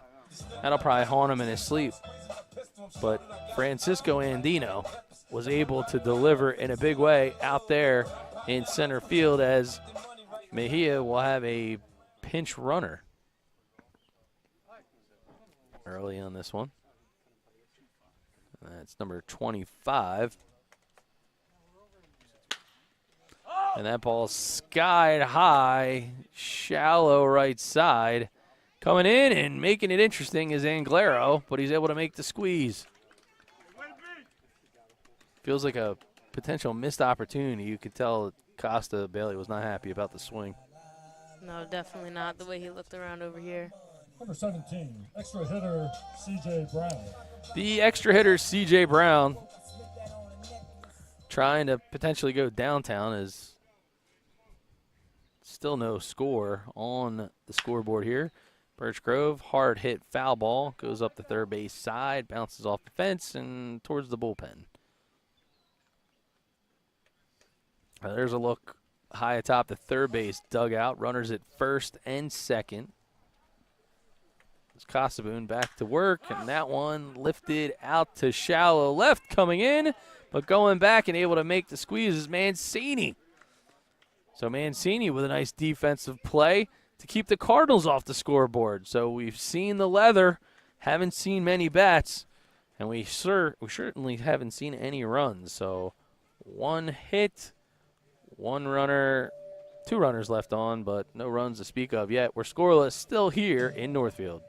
B: That'll probably haunt him in his sleep. But Francisco Andino was able to deliver in a big way out there in center field as Mejia will have a pinch runner early on this one. That's number 25. And that ball skied high, shallow right side. Coming in and making it interesting is Anglero, but he's able to make the squeeze. Feels like a potential missed opportunity. You could tell Costa Bailey was not happy about the swing.
D: No, definitely not the way he looked around over here.
C: Number 17, extra hitter CJ Brown.
B: The extra hitter, C.J. Brown, trying to potentially go downtown, is still no score on the scoreboard here. Birch Grove, hard hit foul ball, goes up the third base side, bounces off the fence and towards the bullpen. There's a look high atop the third base dugout. Runners at first and second. Sjssbl back to work, and that one lifted out to shallow left coming in, but going back and able to make the squeeze is Mancini. So Mancini with a nice defensive play to keep the Cardinals off the scoreboard. So we've seen the leather, haven't seen many bats, and we certainly haven't seen any runs. So 1 hit, 1 runner, 2 runners left on, but no runs to speak of yet. We're scoreless still here in Northfield.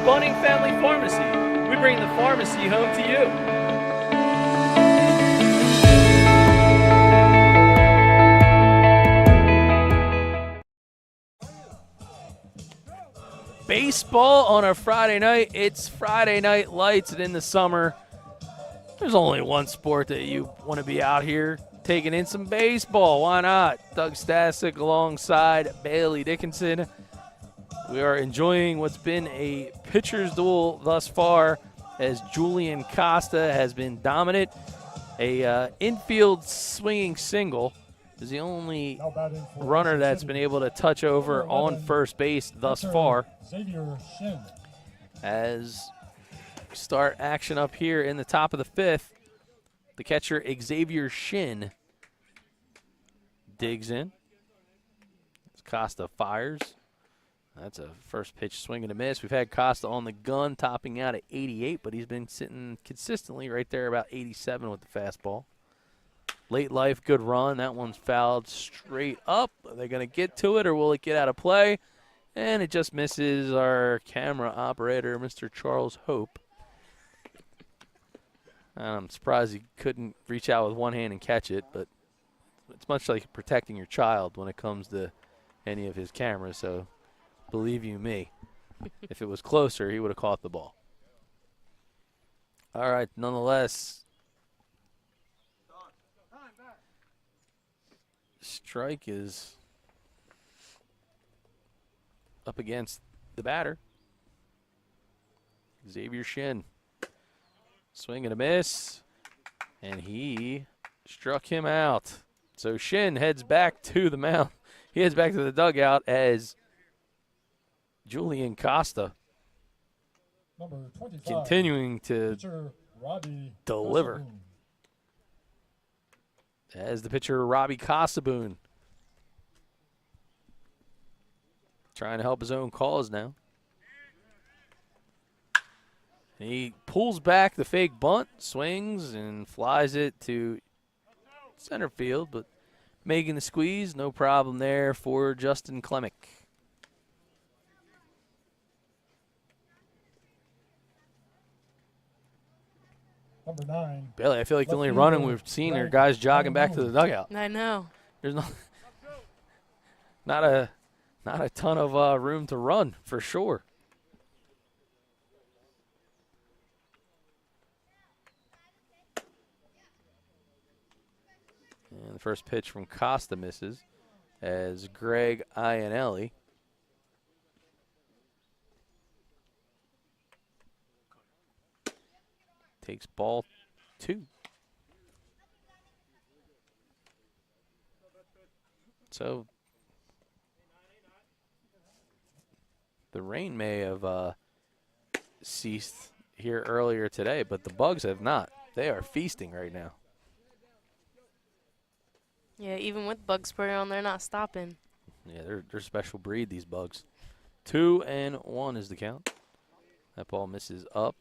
B: Bunting Family Pharmacy. We bring the pharmacy home to you. Baseball on a Friday night. It's Friday Night Lights, and in the summer, there's only one sport that you want to be out here taking in some baseball. Why not? Doug Stasic alongside Bailey Dickinson. We are enjoying what's been a pitcher's duel thus far as Julian Costa has been dominant. A infield swinging single is the only runner that's been able to touch over on first base thus far. As we start action up here in the top of the 5th, the catcher Xavier Shin digs in. Costa fires. That's a first pitch swing and a miss. We've had Costa on the gun, topping out at 88, but he's been sitting consistently right there about 87 with the fastball. Late life, good run. That one's fouled straight up. Are they going to get to it, or will it get out of play? And it just misses our camera operator, Mr. Charles Hope. I'm surprised he couldn't reach out with one hand and catch it, but it's much like protecting your child when it comes to any of his cameras, so believe you me, if it was closer, he would have caught the ball. All right, nonetheless, strike is up against the batter, Xavier Shin. Swing and a miss. And he struck him out. So Shin heads back to the mound. He heads back to the dugout as Julian Costa
C: Number 25.
B: continuing to
C: Pitcher Robbie
B: deliver.
C: Casaboon.
B: As the pitcher Robbie Casaboon trying to help his own cause now. He pulls back the fake bunt, swings, and flies it to center field, but making the squeeze, no problem there for Justin Klemick.
C: Number 9.
B: Bailey, I feel like the only
C: Left
B: running
C: fielder,
B: we've seen are
C: Greg
B: guys jogging back to the
C: Bunting.
B: dugout.
D: I know.
B: There's not a ton of room to run for sure. And the first pitch from Costa misses as Greg Iannelli takes ball 2. So the rain may have ceased here earlier today, but the bugs have not. They are feasting right now.
D: Yeah, even with bug spray on, they're not stopping.
B: Yeah, they're a special breed, these bugs. 2-1 is the count. That ball misses up.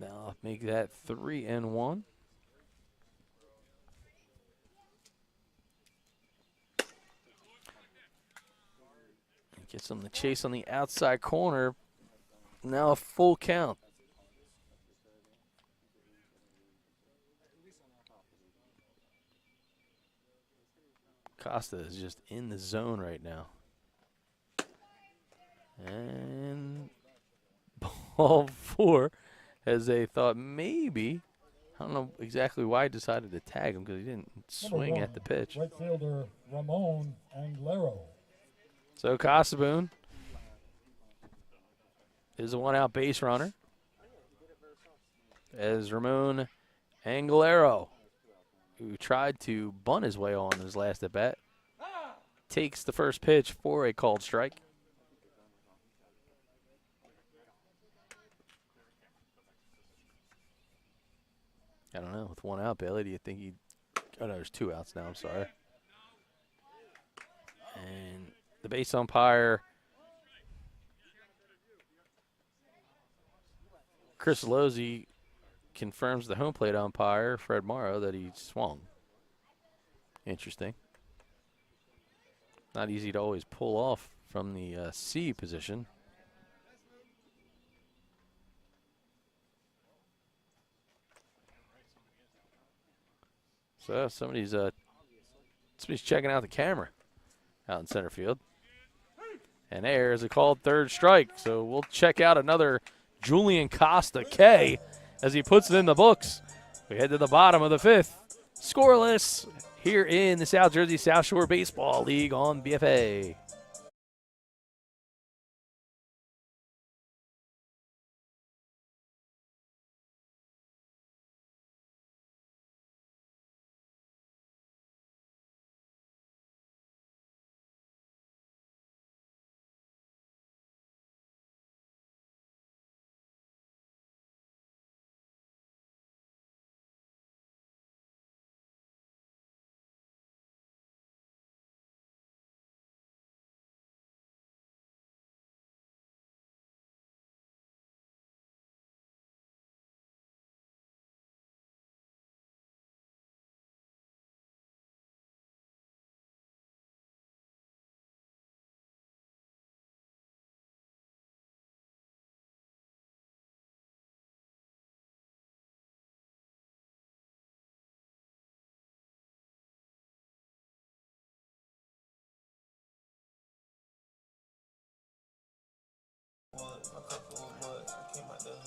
B: Now I'll make that 3-1. Gets him the chase on the outside corner. Now a full count. Costa is just in the zone right now. And ball 4, as they thought maybe, I don't know exactly why he decided to tag him because he didn't swing at the pitch.
C: Right fielder Ramon Anglero.
B: So Casaboon is a one-out base runner as Ramon Anglero, who tried to bunt his way on his last at-bat, takes the first pitch for a called strike. I don't know. With one out, Bailey, do you think he... Oh, no, there's 2 outs now. I'm sorry. And the base umpire, Chris Lozzi, confirms the home plate umpire, Fred Morrow, that he swung. Interesting. Not easy to always pull off from the C position. So somebody's checking out the camera out in center field. And there is a called third strike. So we'll check out another Julian Costa K as he puts it in the books. We head to the bottom of the 5th. Scoreless here in the South Jersey South Shore Baseball League on BFA.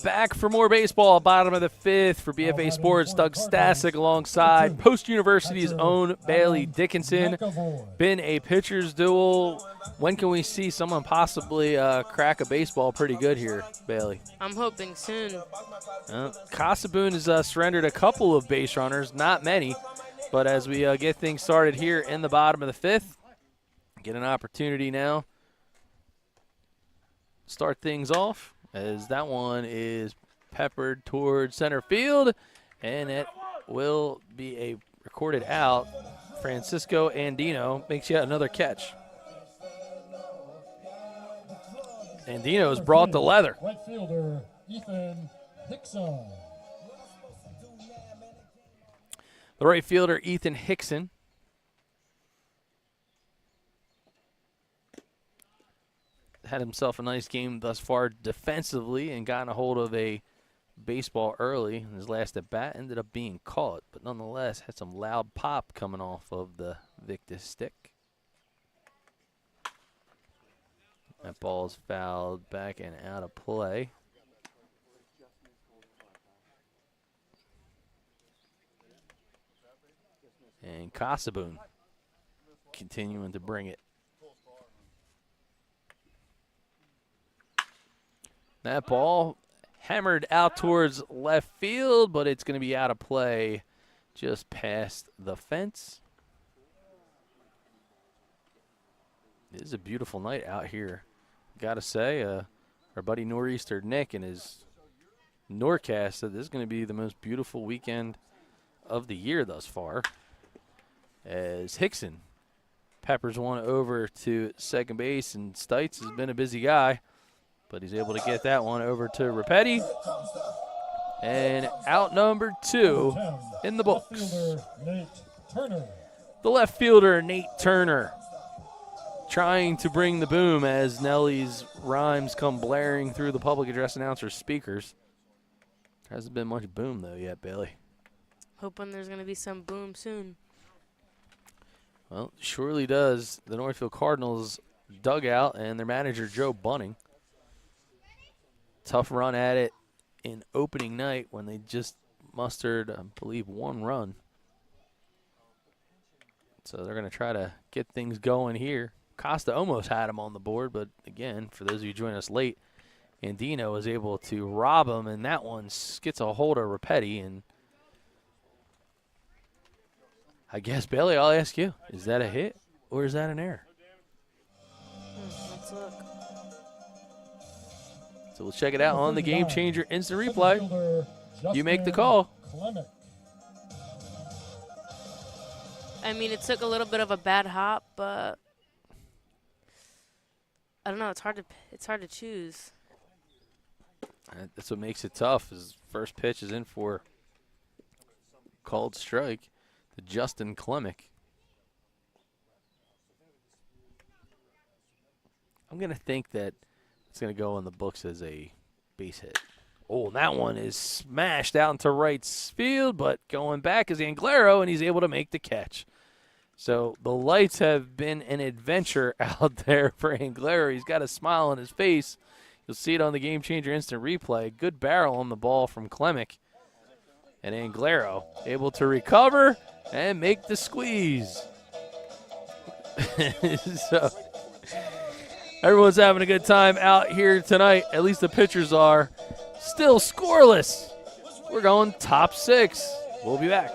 B: Back for more baseball, bottom of the fifth for BFA Sports. Doug Stasic alongside Post University's own Bailey Dickinson. Been a pitcher's duel. When can we see someone possibly crack a baseball pretty good here, Bailey?
D: I'm hoping soon.
B: Casaboon has surrendered a couple of base runners, not many. But as we get things started here in the bottom of the fifth, get an opportunity now. Start things off as that one is peppered towards center field, and it will be a recorded out. Francisco Andino makes yet another catch. Andino's brought the leather.
C: Right fielder Ethan Hickson.
B: The right fielder, Ethan Hickson. Had himself a nice game thus far defensively and gotten a hold of a baseball early. His last at bat ended up being caught, but nonetheless had some loud pop coming off of the Victus stick. That ball's fouled back and out of play. And Casaboon continuing to bring it. That ball hammered out towards left field, but it's going to be out of play just past the fence. It is a beautiful night out here. Got to say, our buddy Nor'easter Nick and his Norcast said this is going to be the most beautiful weekend of the year thus far. As Hickson peppers one over to second base, and Stites has been a busy guy, but he's able to get that one over to Rapetti. And out number 2 in the books. The left fielder, Nate Turner, trying to bring the boom as Nelly's rhymes come blaring through the public address announcer speakers. Hasn't been much boom, though, yet, Bailey.
D: Hoping there's going to be some boom soon.
B: Well, surely does the Northfield Cardinals dugout and their manager, Joe Bunting. Tough run at it in opening night when they just mustered, I believe, 1 run. So they're going to try to get things going here. Costa almost had him on the board, but again, for those of you joining us late, Andino was able to rob him, and that one gets a hold of Rapetti. And I guess, Bailey, I'll ask you, is that a hit or is that an error?
D: Let's look.
B: So we'll check it out on the Game Changer instant replay. You make the call.
D: I mean, it took a little bit of a bad hop, but I don't know. It's hard to choose.
B: That's what makes it tough. His first pitch is in for called strike to Justin Klemick. I'm going to think that it's going to go in the books as a base hit. Oh, that one is smashed out into right field, but going back is Anglero, and he's able to make the catch. So the lights have been an adventure out there for Anglero. He's got a smile on his face. You'll see it on the Game Changer instant replay. Good barrel on the ball from Klemick. And Anglero able to recover and make the squeeze. So everyone's having a good time out here tonight. At least the pitchers are. Still scoreless. We're going top 6. We'll be back.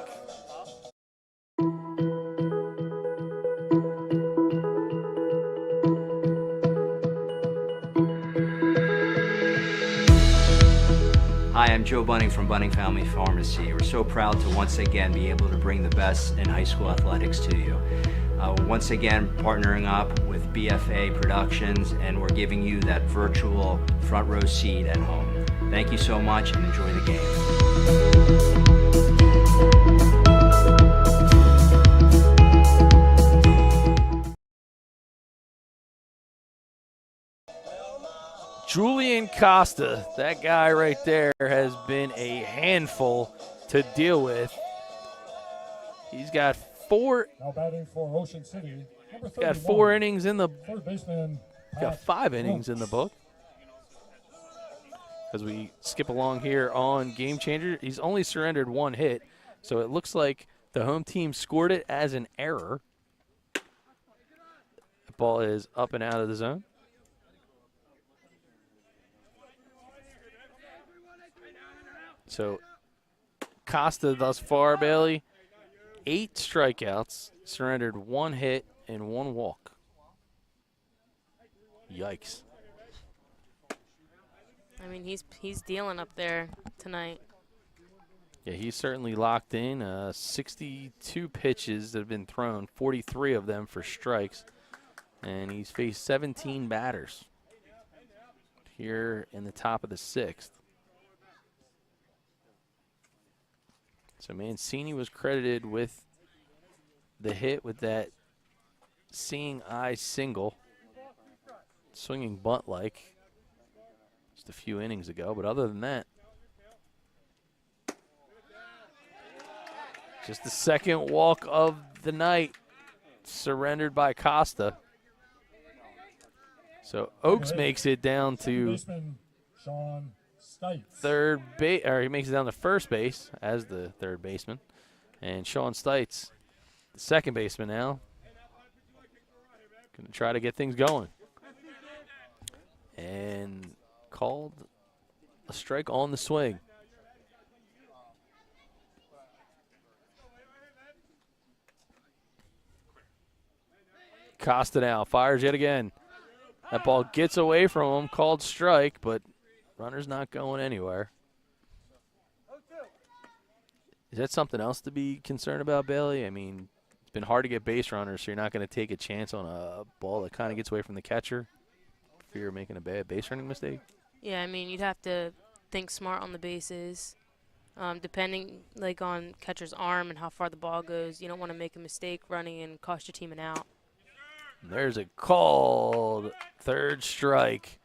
A: Hi, I'm Joe Bunting from Bunting Family Pharmacy. We're so proud to once again be able to bring the best in high school athletics to you. Once again, partnering up with BFA Productions, and we're giving you that virtual front row seat at home. Thank you so much, and enjoy the game.
B: Julian Costa, that guy right there has been a handful to deal with. He's got 4
C: Now batting for Ocean City, number 31,
B: got 4 innings in the
C: third baseman,
B: got 5 innings in the book. as we skip along here on Gamechanger. He's only surrendered 1 hit, so it looks like the home team scored it as an error. The ball is up and out of the zone. So Costa thus far, Bailey, 8 strikeouts, surrendered 1 hit and 1 walk. Yikes.
D: I mean, he's dealing up there tonight.
B: Yeah, he's certainly locked in. 62 pitches that have been thrown, 43 of them for strikes. And he's faced 17 batters here in the top of the 6th. So Mancini was credited with the hit with that seeing eye single, swinging bunt-like, just a few innings ago. But other than that, just the second walk of the night, surrendered by Costa. So Oaks makes it down to third base, or he makes it down to first base as the third baseman. And Sean Stites, the second baseman now, going to try to get things going. And called a strike on the swing. Costa now fires yet again. That ball gets away from him, called strike, but runner's not going anywhere. Is that something else to be concerned about, Bailey? I mean, it's been hard to get base runners, so you're not going to take a chance on a ball that kind of gets away from the catcher if you're making a bad base running mistake?
D: Yeah, I mean, you'd have to think smart on the bases. Depending, like, on catcher's arm and how far the ball goes, you don't want to make a mistake running and cost your team an out.
B: There's a called third strike.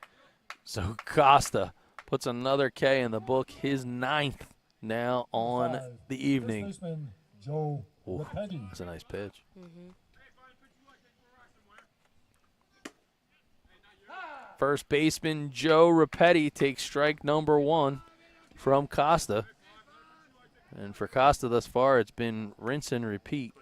B: So Costa puts another K in the book, his 9th now on the evening. Ooh, that's a nice pitch. First baseman Joe Rapetti takes strike number 1 from Costa. And for Costa thus far, it's been rinse and repeat.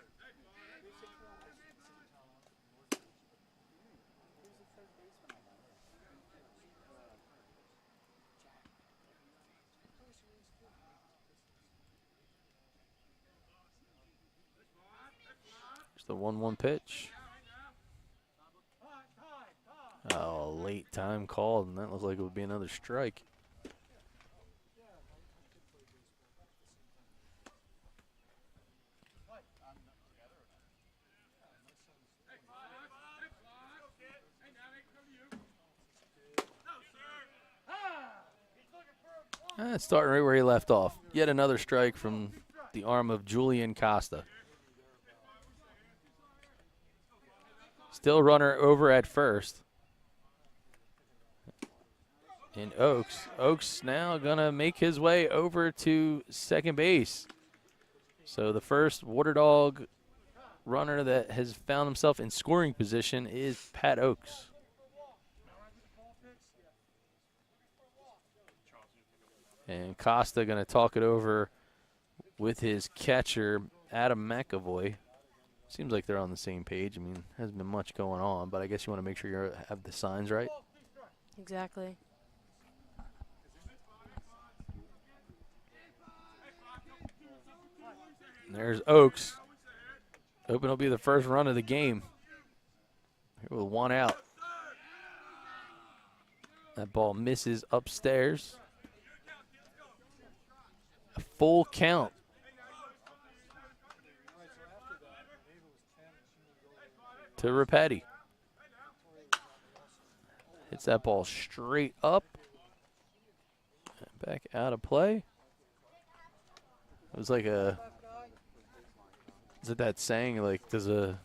B: It's the 1-1 pitch. Oh, late time called, and that looks like it would be another strike. Starting right where he left off. Yet another strike from the arm of Julian Costa. Still runner over at first. And Oaks now going to make his way over to second base. So the first Water Dog runner that has found himself in scoring position is Pat Oaks. And Costa going to talk it over with his catcher, Adam McAvoy. Seems like they're on the same page. I mean, hasn't been much going on, but I guess you want to make sure you have the signs right.
D: Exactly.
B: And there's Oaks. Hoping it'll be the first run of the game. Here with 1 out. That ball misses upstairs. A full count. To Rapetti. Hits that ball straight up. Back out of play. It was like a, is it that saying, like, did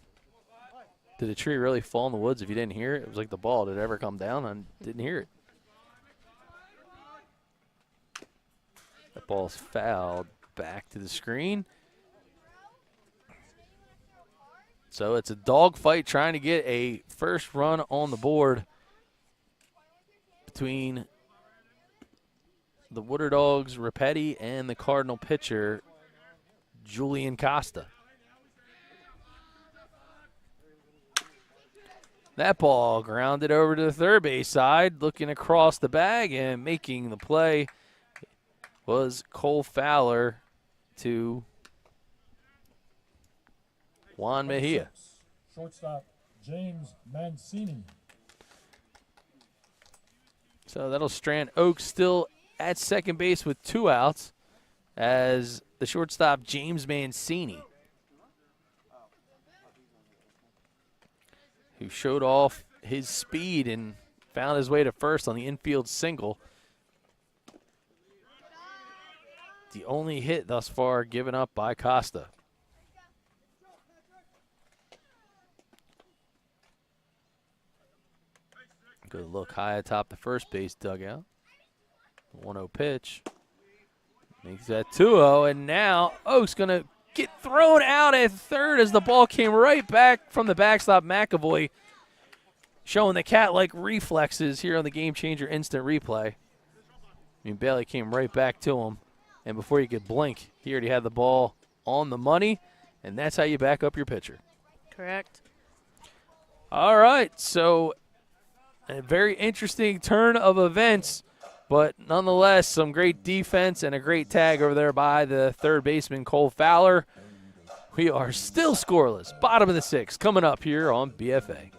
B: a tree really fall in the woods if you didn't hear it? It was like the ball. Did it ever come down? I didn't hear it. That ball's fouled back to the screen. So it's a dogfight trying to get a first run on the board between the Water Dogs, Rapetti, and the Cardinal pitcher, Julian Costa. That ball grounded over to the third base side, looking across the bag and making the play was Cole Fowler to Juan Mejia.
C: Shortstop James Mancini.
B: So that'll strand Oaks still at second base with 2 outs as the shortstop James Mancini, who showed off his speed and found his way to first on the infield single. The only hit thus far given up by Costa. Good look high atop the first base dugout. 1-0 pitch. Makes that 2-0, and now Oak's going to get thrown out at third as the ball came right back from the backstop. McAvoy showing the cat-like reflexes here on the Game Changer instant replay. I mean, Bailey came right back to him, and before you could blink, he already had the ball on the money, and that's how you back up your pitcher.
D: Correct.
B: All right, so a very interesting turn of events, but nonetheless, some great defense and a great tag over there by the third baseman, Cole Fowler. We are still scoreless. Bottom of the 6th coming up here on BFA.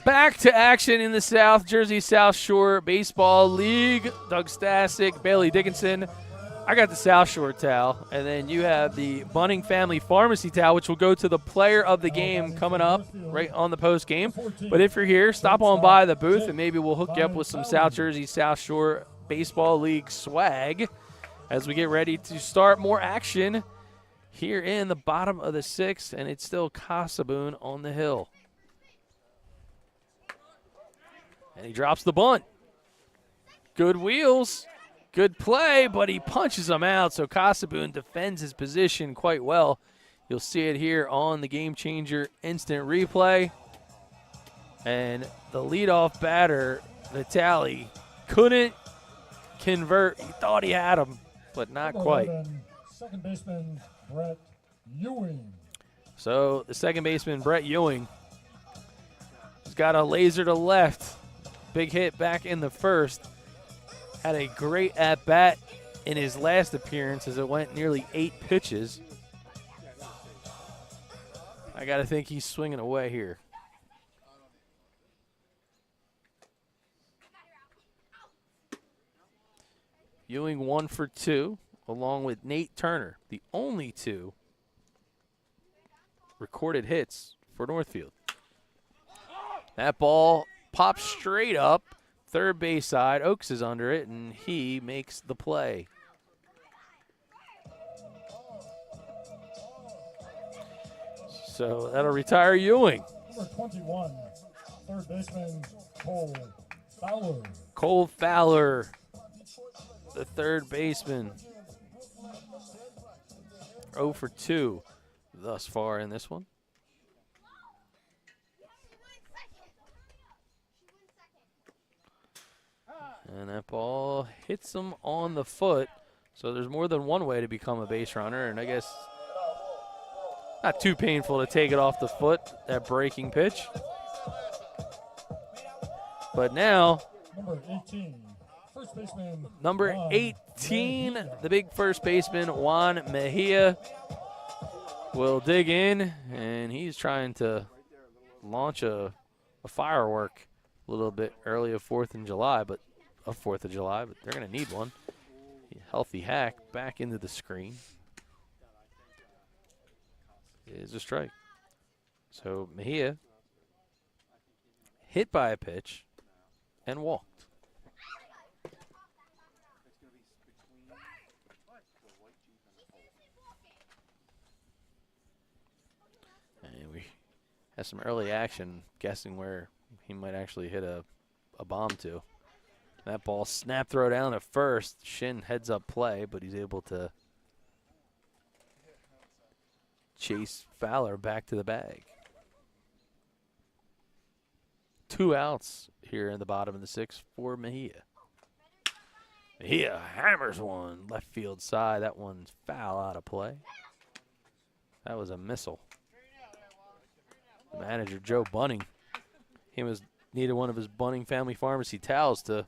B: Back to action in the South Jersey South Shore Baseball League. Doug Stasic, Bailey Dickinson. I got the South Shore towel, and then you have the Bunting Family Pharmacy towel, which will go to the player of the game coming up right on the post game. But if you're here, stop on by the booth, and maybe we'll hook you up with some South Jersey South Shore Baseball League swag as we get ready to start more action here in the bottom of the 6th, and it's still Casaboon on the hill. And he drops the bunt. Good wheels, good play, but he punches him out, so Casaboon defends his position quite well. You'll see it here on the Game Changer instant replay. And the leadoff batter, Vitali, couldn't convert. He thought he had him, but not quite.
C: Second baseman Brett Ewing.
B: So the second baseman, Brett Ewing, has got a laser to left. Big hit back in the first. Had a great at-bat in his last appearance as it went nearly 8 pitches. I got to think he's swinging away here. Ewing 1 for 2, along with Nate Turner, the only 2 recorded hits for Northfield. That ball pops straight up, third base side. Oaks is under it, and he makes the play. So that'll retire Ewing.
C: Number 21, third baseman Cole Fowler.
B: Cole Fowler, the third baseman. 0 for 2 thus far in this one. And that ball hits him on the foot. So there's more than one way to become a base runner, and I guess not too painful to take it off the foot, that breaking pitch. But now,
C: Number 18, first baseman.
B: number
C: Juan
B: 18,
C: Mejia.
B: the big first baseman, Juan Mejia, will dig in, and he's trying to launch a firework a little bit early of 4th of July, but they're going to need one. Healthy hack back into the screen. Is a strike. So Mejia hit by a pitch and walked. And we had some early action guessing where he might actually hit a bomb to. That ball snap throw down at first. Shin heads up play, but he's able to chase Fowler back to the bag. 2 outs here in the bottom of the 6th for Mejia. Mejia hammers one left field side. That one's foul out of play. That was a missile. The manager, Joe Bunting, he needed one of his Bunting Family Pharmacy towels to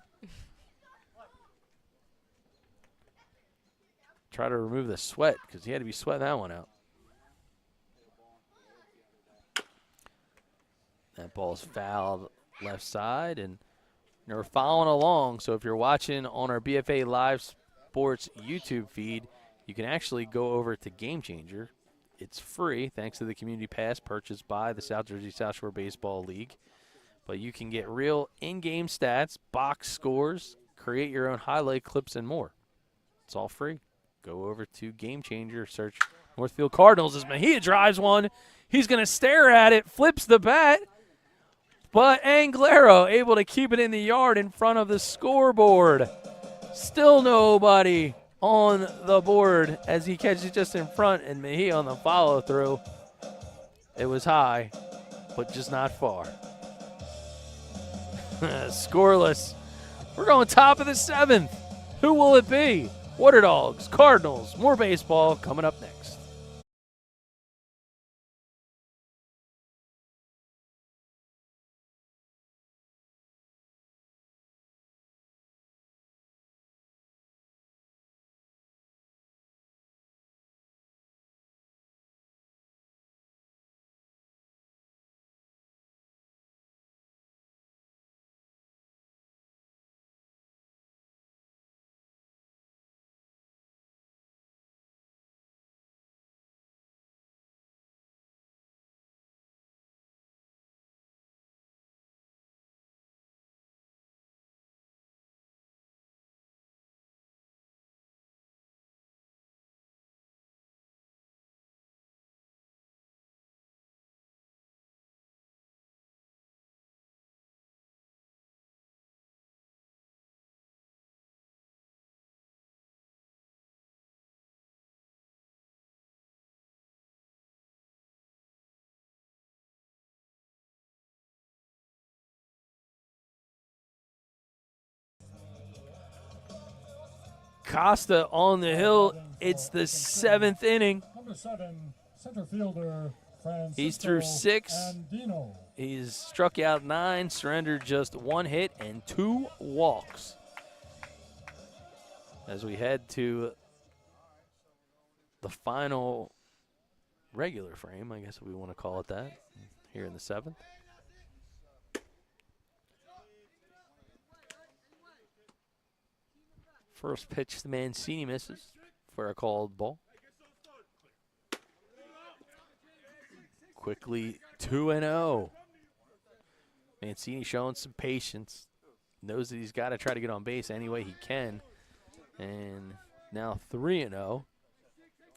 B: try to remove the sweat because he had to be sweating that one out. That ball's fouled left side, and we're following along. So if you're watching on our BFA Live Sports YouTube feed, you can actually go over to Gamechanger. It's free thanks to the community pass purchased by the South Jersey South Shore Baseball League. But you can get real in-game stats, box scores, create your own highlight clips, and more. It's all free. Go over to Gamechanger, search Northfield Cardinals as Mejia drives one. He's going to stare at it, flips the bat. But Anglero able to keep it in the yard in front of the scoreboard. Still nobody on the board as he catches just in front, and Mejia on the follow-through. It was high, but just not far. Scoreless. We're going top of the 7th. Who will it be? Water Dogs, Cardinals, more baseball coming up next. Costa on the hill. It's the 7th inning.
C: Number 7, center fielder Francisco
B: He's through 6.
C: Andino.
B: He's struck out 9, surrendered just 1 hit and 2 walks. As we head to the final regular frame, I guess we want to call it that, here in the 7th. First pitch, the Mancini misses for a called ball. Quickly 2-0. Mancini showing some patience. Knows that he's got to try to get on base any way he can. And now 3-0.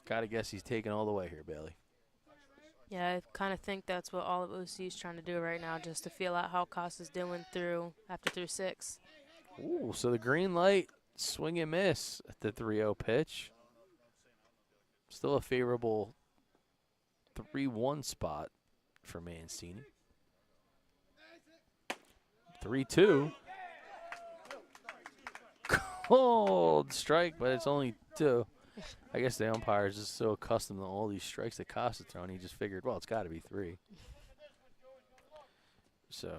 B: Got to guess he's taking all the way here, Bailey.
D: Yeah, I kind of think that's what all of OC is trying to do right now, just to feel out how Costa's doing through 6.
B: Ooh, so the green light, swing and miss at the 3-0 pitch. Still a favorable 3-1 spot for Mancini. 3-2. Cold strike, but it's only 2. I guess the umpire is just so accustomed to all these strikes that Costa's throwing, he just figured, well, it's got to be 3. So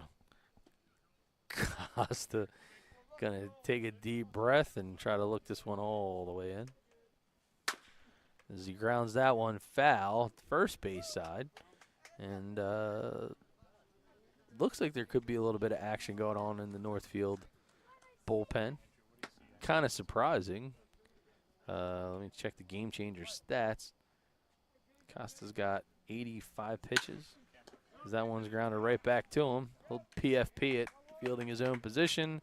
B: Costa going to take a deep breath and try to look this one all the way in. As he grounds that one foul, first base side. And looks like there could be a little bit of action going on in the Northfield bullpen. Kind of surprising. Let me check the Gamechanger stats. Costa's got 85 pitches. That one's grounded right back to him. He'll PFP it, fielding his own position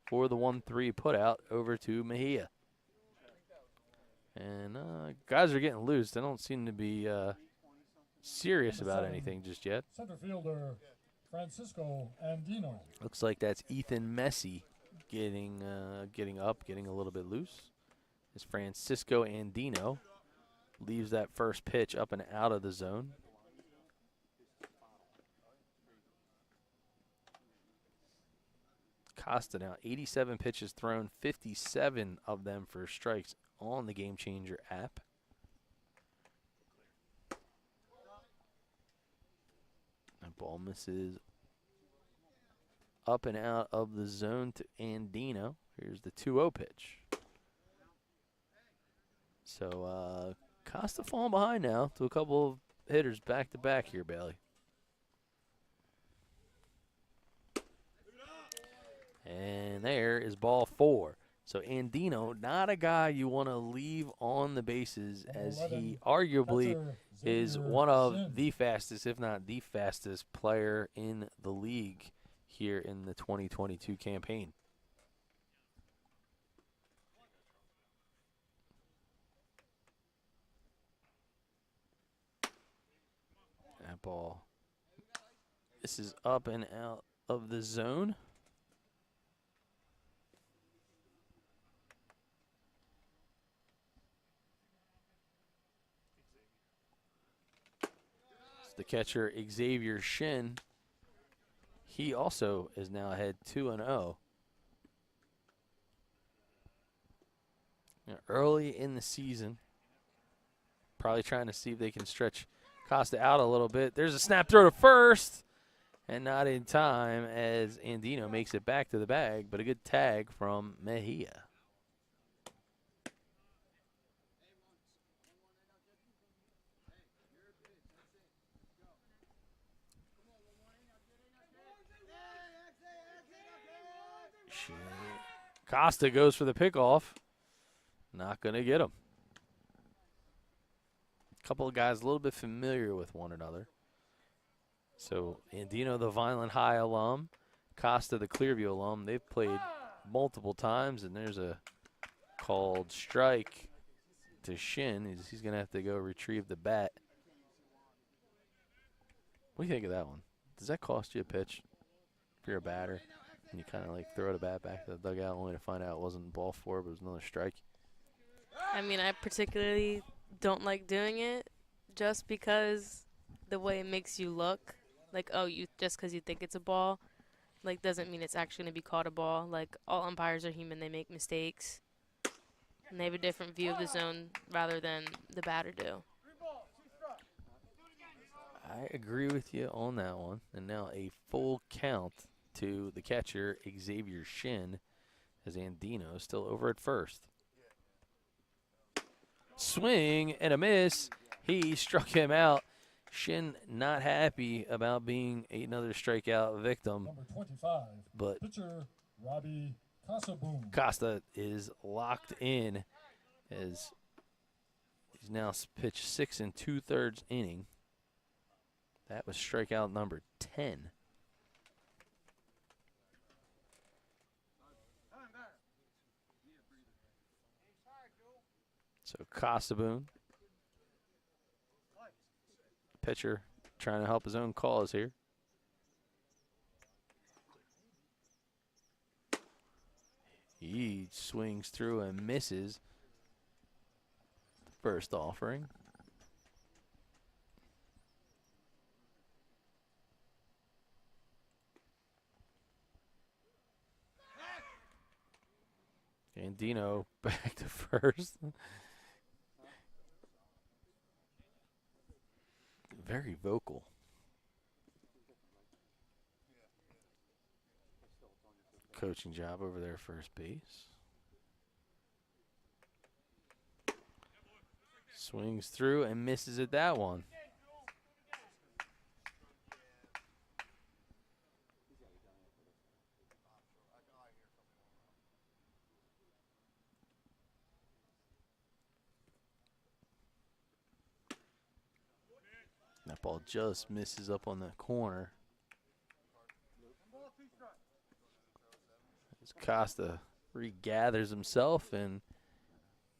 B: for the 1-3 putout over to Mejia. And guys are getting loose. They don't seem to be serious about anything just yet.
C: Center fielder Francisco Andino.
B: Looks like that's Ethan Messi getting up, getting a little bit loose. As Francisco Andino leaves that first pitch up and out of the zone. Costa now 87 pitches thrown, 57 of them for strikes on the Gamechanger app. That ball misses up and out of the zone to Andino. Here's the 2-0 pitch. So Costa falling behind now to a couple of hitters back to back here, Bailey. And there is ball 4. So Andino, not a guy you want to leave on the bases, as he arguably is one of the fastest, if not the fastest, player in the league here in the 2022 campaign. That ball. This is up and out of the zone. The catcher, Xavier Shin, he also is now ahead 2-0. Early in the season, probably trying to see if they can stretch Costa out a little bit. There's a snap throw to first, and not in time as Andino makes it back to the bag, but a good tag from Mejia. Costa goes for the pickoff. Not going to get him. A couple of guys a little bit familiar with one another. So Andino, the Violent High alum, Costa, the Clearview alum, they've played multiple times, and there's a called strike to Shin. He's going to have to go retrieve the bat. What do you think of that one? Does that cost you a pitch if you're a batter? And you kind of like throw the bat back to the dugout only to find out it wasn't ball 4, but it was another strike.
D: I mean, I particularly don't like doing it just because the way it makes you look. Like, oh, you just because you think it's a ball, like, doesn't mean it's actually going to be called a ball. Like, all umpires are human. They make mistakes. And they have a different view of the zone rather than the batter do.
B: I agree with you on that one. And now a full count to the catcher, Xavier Shin, as Andino is still over at first. Swing and a miss. He struck him out. Shin not happy about being another strikeout victim.
C: Number 25,
B: but
C: pitcher Robbie Casaboom.
B: Costa is locked in as he's now pitched 6 2/3 inning. That was strikeout number 10. So Casaboom, pitcher, trying to help his own cause here. He swings through and misses the first offering. Andino back to first. Very vocal. Coaching job over there, first base. Swings through and misses at that one. That ball just misses up on the corner. As Costa regathers himself, and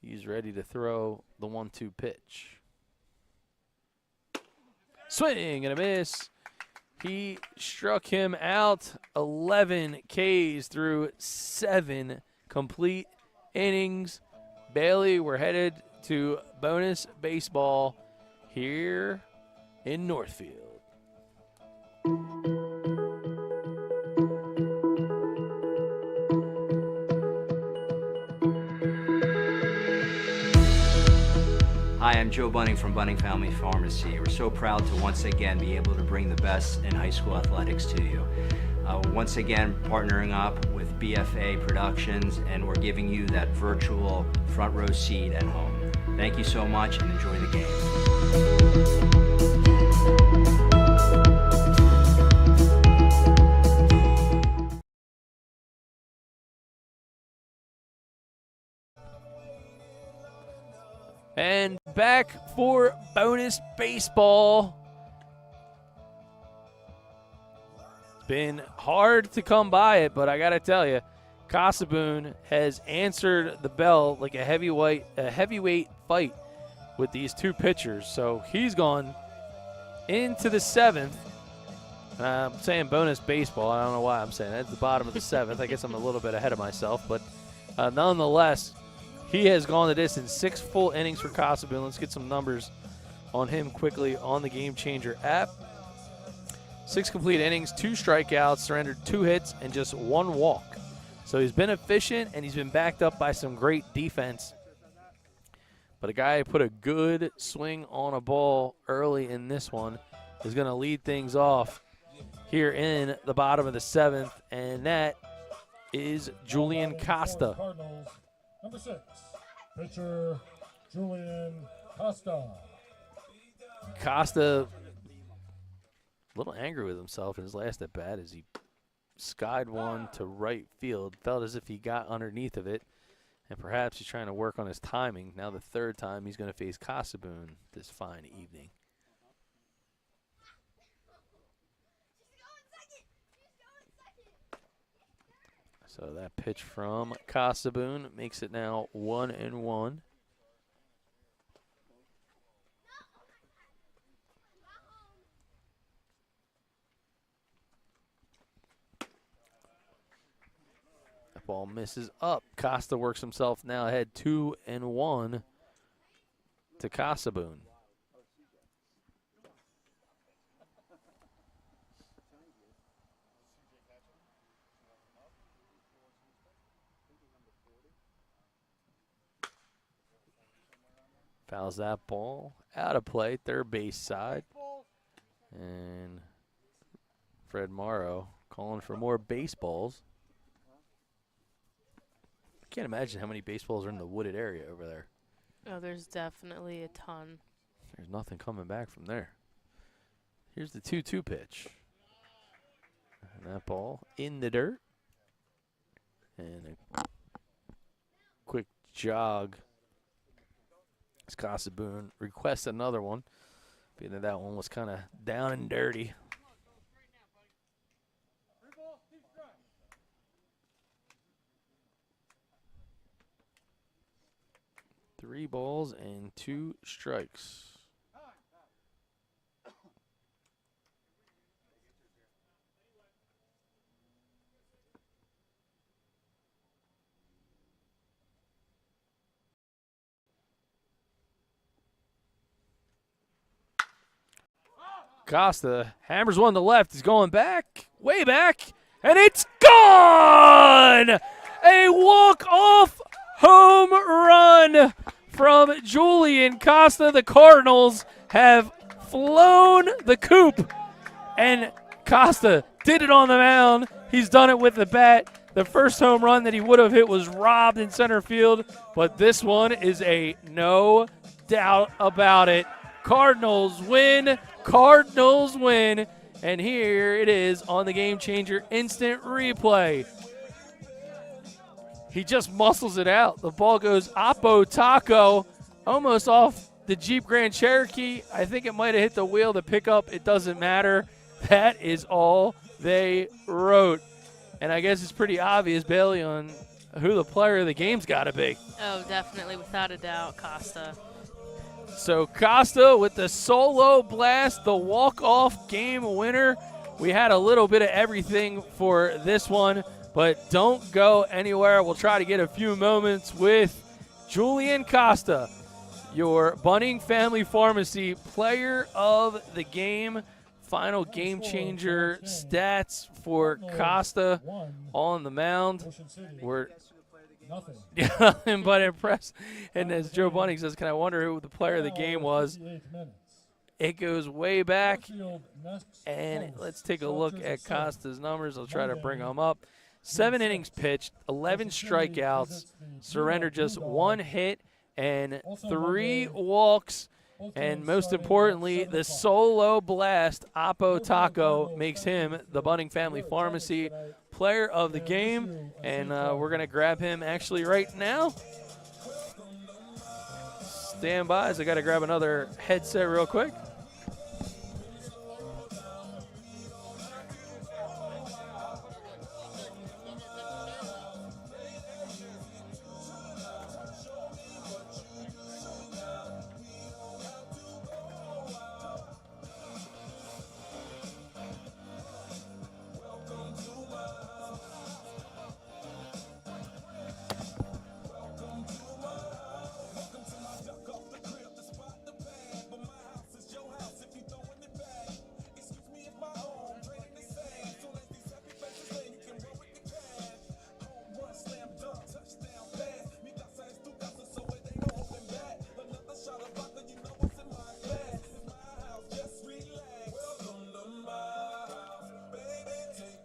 B: he's ready to throw the 1-2 pitch. Swing and a miss. He struck him out. 11 Ks through 7 complete innings. Bailey, we're headed to bonus baseball here in Northfield.
A: Hi, I'm Joe Bunting from Bunting Family Pharmacy. We're so proud to once again be able to bring the best in high school athletics to you. Once again, partnering up with BFA Productions, and we're giving you that virtual front row seat at home. Thank you so much, and enjoy the game.
B: And back for bonus baseball. It's been hard to come by it, but I got to tell you, Sjssbl has answered the bell like a heavyweight fight with these two pitchers. So he's gone into the 7th. I'm saying bonus baseball. I don't know why I'm saying that. It's the bottom of the 7th. I guess I'm a little bit ahead of myself, but nonetheless, he has gone the distance. 6 full innings for Sjssbl. Let's get some numbers on him quickly on the Gamechanger app. 6 complete innings, 2 strikeouts, surrendered 2 hits, and just 1 walk. So he's been efficient, and he's been backed up by some great defense. But a guy who put a good swing on a ball early in this one is going to lead things off here in the bottom of the 7th, and that is Julian Costa.
C: Cardinals, number 6, pitcher Julian Costa.
B: Costa, a little angry with himself in his last at bat as he skied one to right field. Felt as if he got underneath of it, and perhaps he's trying to work on his timing. Now the 3rd time he's going to face Sjssbl this fine evening. So that pitch from Sjssbl makes it now 1-1. That ball misses up. Costa works himself now ahead 2-1 to Sjssbl. Fouls that ball out of play, 3rd base side. And Fred Morrow calling for more baseballs. I can't imagine how many baseballs are in the wooded area over there.
D: Oh, there's definitely a ton.
B: There's nothing coming back from there. Here's the 2-2 pitch. And that ball in the dirt. And a quick jog. Sjssbl requests another one, being that one was kind of down and dirty. Three balls and 2 strikes. Costa hammers one to left. He's going back, way back, and it's gone! A walk-off home run from Julian Costa. The Cardinals have flown the coop, and Costa did it on the mound. He's done it with the bat. The first home run that he would have hit was robbed in center field, but this one is a no doubt about it. Cardinals win. Cardinals win. And here it is on the Gamechanger instant replay. He just muscles it out. The ball goes Oppo Taco, almost off the Jeep Grand Cherokee, I think it might have hit the wheel to pick up. It doesn't matter. That is all they wrote. And I guess it's pretty obvious, Bailey, on who the player of the game's got to be.
D: Oh, definitely, without a doubt, Costa.
B: So Costa with the solo blast, the walk-off game winner. We had a little bit of everything for this one, but don't go anywhere. We'll try to get a few moments with Julian Costa, your Bunting Family Pharmacy player of the game. Final game changer stats for Costa on the mound. We're nothing but impressed. And as Joe Bunting says, can I wonder who the player of the game was? It goes way back. And let's take a look at Costa's numbers. I'll try to bring them up. 7 innings pitched, 11 strikeouts, surrendered just 1 hit and 3 walks. And most importantly, the solo blast, Oppo Taco, makes him the Bunting Family Pharmacy player of the game. And we're going to grab him actually right now. Stand by as I got to grab another headset real quick.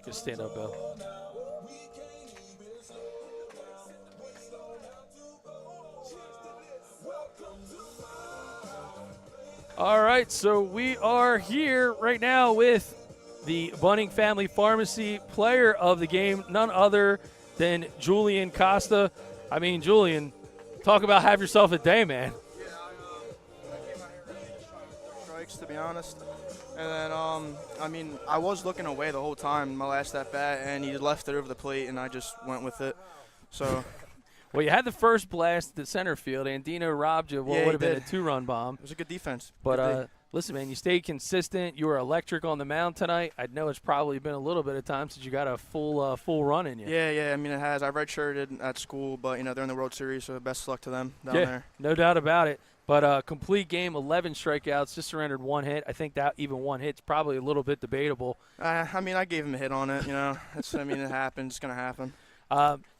B: Just stand up, Bill. All right, so we are here right now with the Bunting Family Pharmacy player of the game, none other than Julian Costa. I mean, Julian, talk about have yourself a day, man.
E: Yeah, I came out here ready to try strikes, to be honest. And then, I mean, I was looking away the whole time, my last at-bat, and he left it over the plate, and I just went with it. So,
B: well, you had the first blast at the center field. Andino robbed you. What
E: Yeah,
B: would have
E: he
B: been a
E: did.
B: 2-run bomb.
E: it was a good defense.
B: But listen, man, you stayed consistent. You were electric on the mound tonight. I know it's probably been a little bit of time since you got a full run in you.
E: Yeah, I mean, it has. I redshirted at school, but, you know, they're in the World Series, so best of luck to them down there.
B: No doubt about it. But complete game, 11 strikeouts, just surrendered 1 hit. I think that even 1 hit's probably a little bit debatable.
E: I mean, I gave him a hit on it, you know. I mean, it happens. It's going to happen.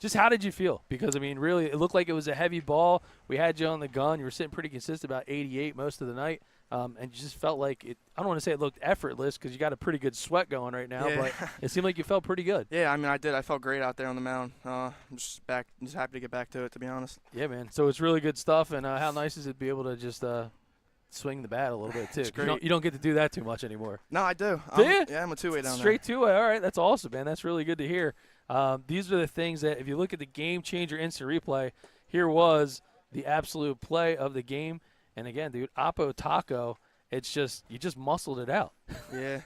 B: Just how did you feel? Because, I mean, really, it looked like it was a heavy ball. We had you on the gun. You were sitting pretty consistent, about 88 most of the night. And you just felt like it – I don't want to say it looked effortless because you got a pretty good sweat going right now,
E: Yeah.
B: but it seemed like you felt pretty good.
E: Yeah, I mean, I did. I felt great out there on the mound. I'm just happy to get back to it, to be honest.
B: Yeah, man. So it's really good stuff. And how nice is it to be able to just swing the bat a little bit, too?
E: It's great.
B: You don't get to do that too much anymore.
E: No, I do.
B: Do you?
E: Yeah, I'm a two-way down
B: Straight two-way. All right, that's awesome, man. That's really good to hear. These are the things that if you look at the game changer instant replay, here was the absolute play of the game. And, again, dude, Oppo Taco – it's just you just muscled it out.
E: there.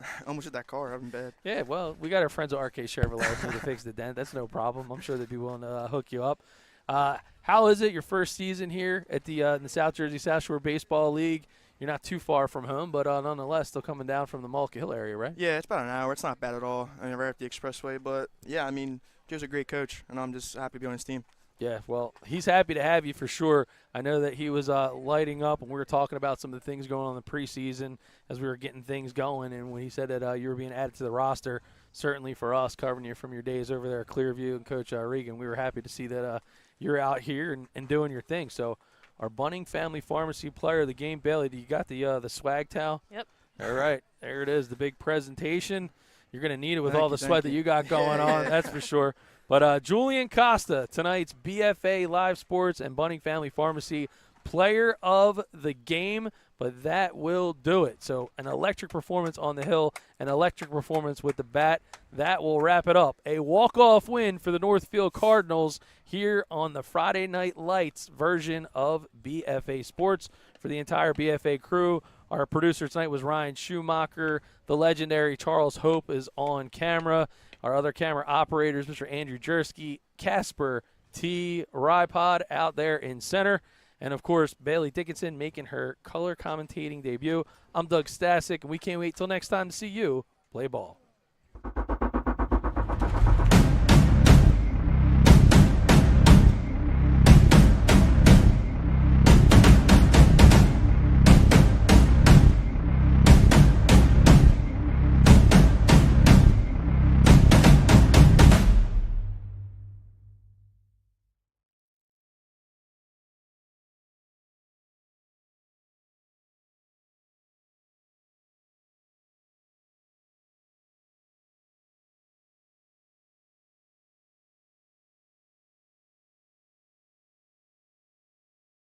E: Yeah. Almost hit that car. I'm bad.
B: Yeah, well, we got our friends at RK Chevrolet to fix the dent. That's no problem. I'm sure they'd be willing to hook you up. How is it your first season here at the in the South Jersey South Shore Baseball League? You're not too far from home, but nonetheless, still coming down from the Mullica Hill area, right?
E: Yeah, it's about an hour. It's not bad at all. I mean, right up the expressway. But, yeah, I mean, Joe's a great coach, and I'm just happy to be on his team.
B: Yeah, well, he's happy to have you for sure. I know that he was lighting up, and we were talking about some of the things going on in the preseason as we were getting things going. And when he said that you were being added to the roster, certainly for us, covering you from your days over there at Clearview and Coach Regan, we were happy to see that you're out here and doing your thing. So our Bunting Family Pharmacy player of the game, Bailey, do you got the swag towel?
D: Yep.
B: All right, there it is, the big presentation. You're going to need it with all the
E: Thank
B: sweat
E: you.
B: that you got going on, that's for sure. But Julian Costa, tonight's BFA Live Sports and Bunting Family Pharmacy player of the game. but that will do it. So an electric performance on the hill, an electric performance with the bat. That will wrap it up. A walk-off win for the Northfield Cardinals here on the Friday Night Lights version of BFA Sports. For the entire BFA crew, our producer tonight was Ryan Schumacher. The legendary Charles Hope is on camera. Our other camera operators, Mr. Andrew Jersky, Casper T. Rypod out there in center. And, of course, Bailey Dickinson making her color commentating debut. I'm Doug Stasic, and we can't wait till next time to see you play ball.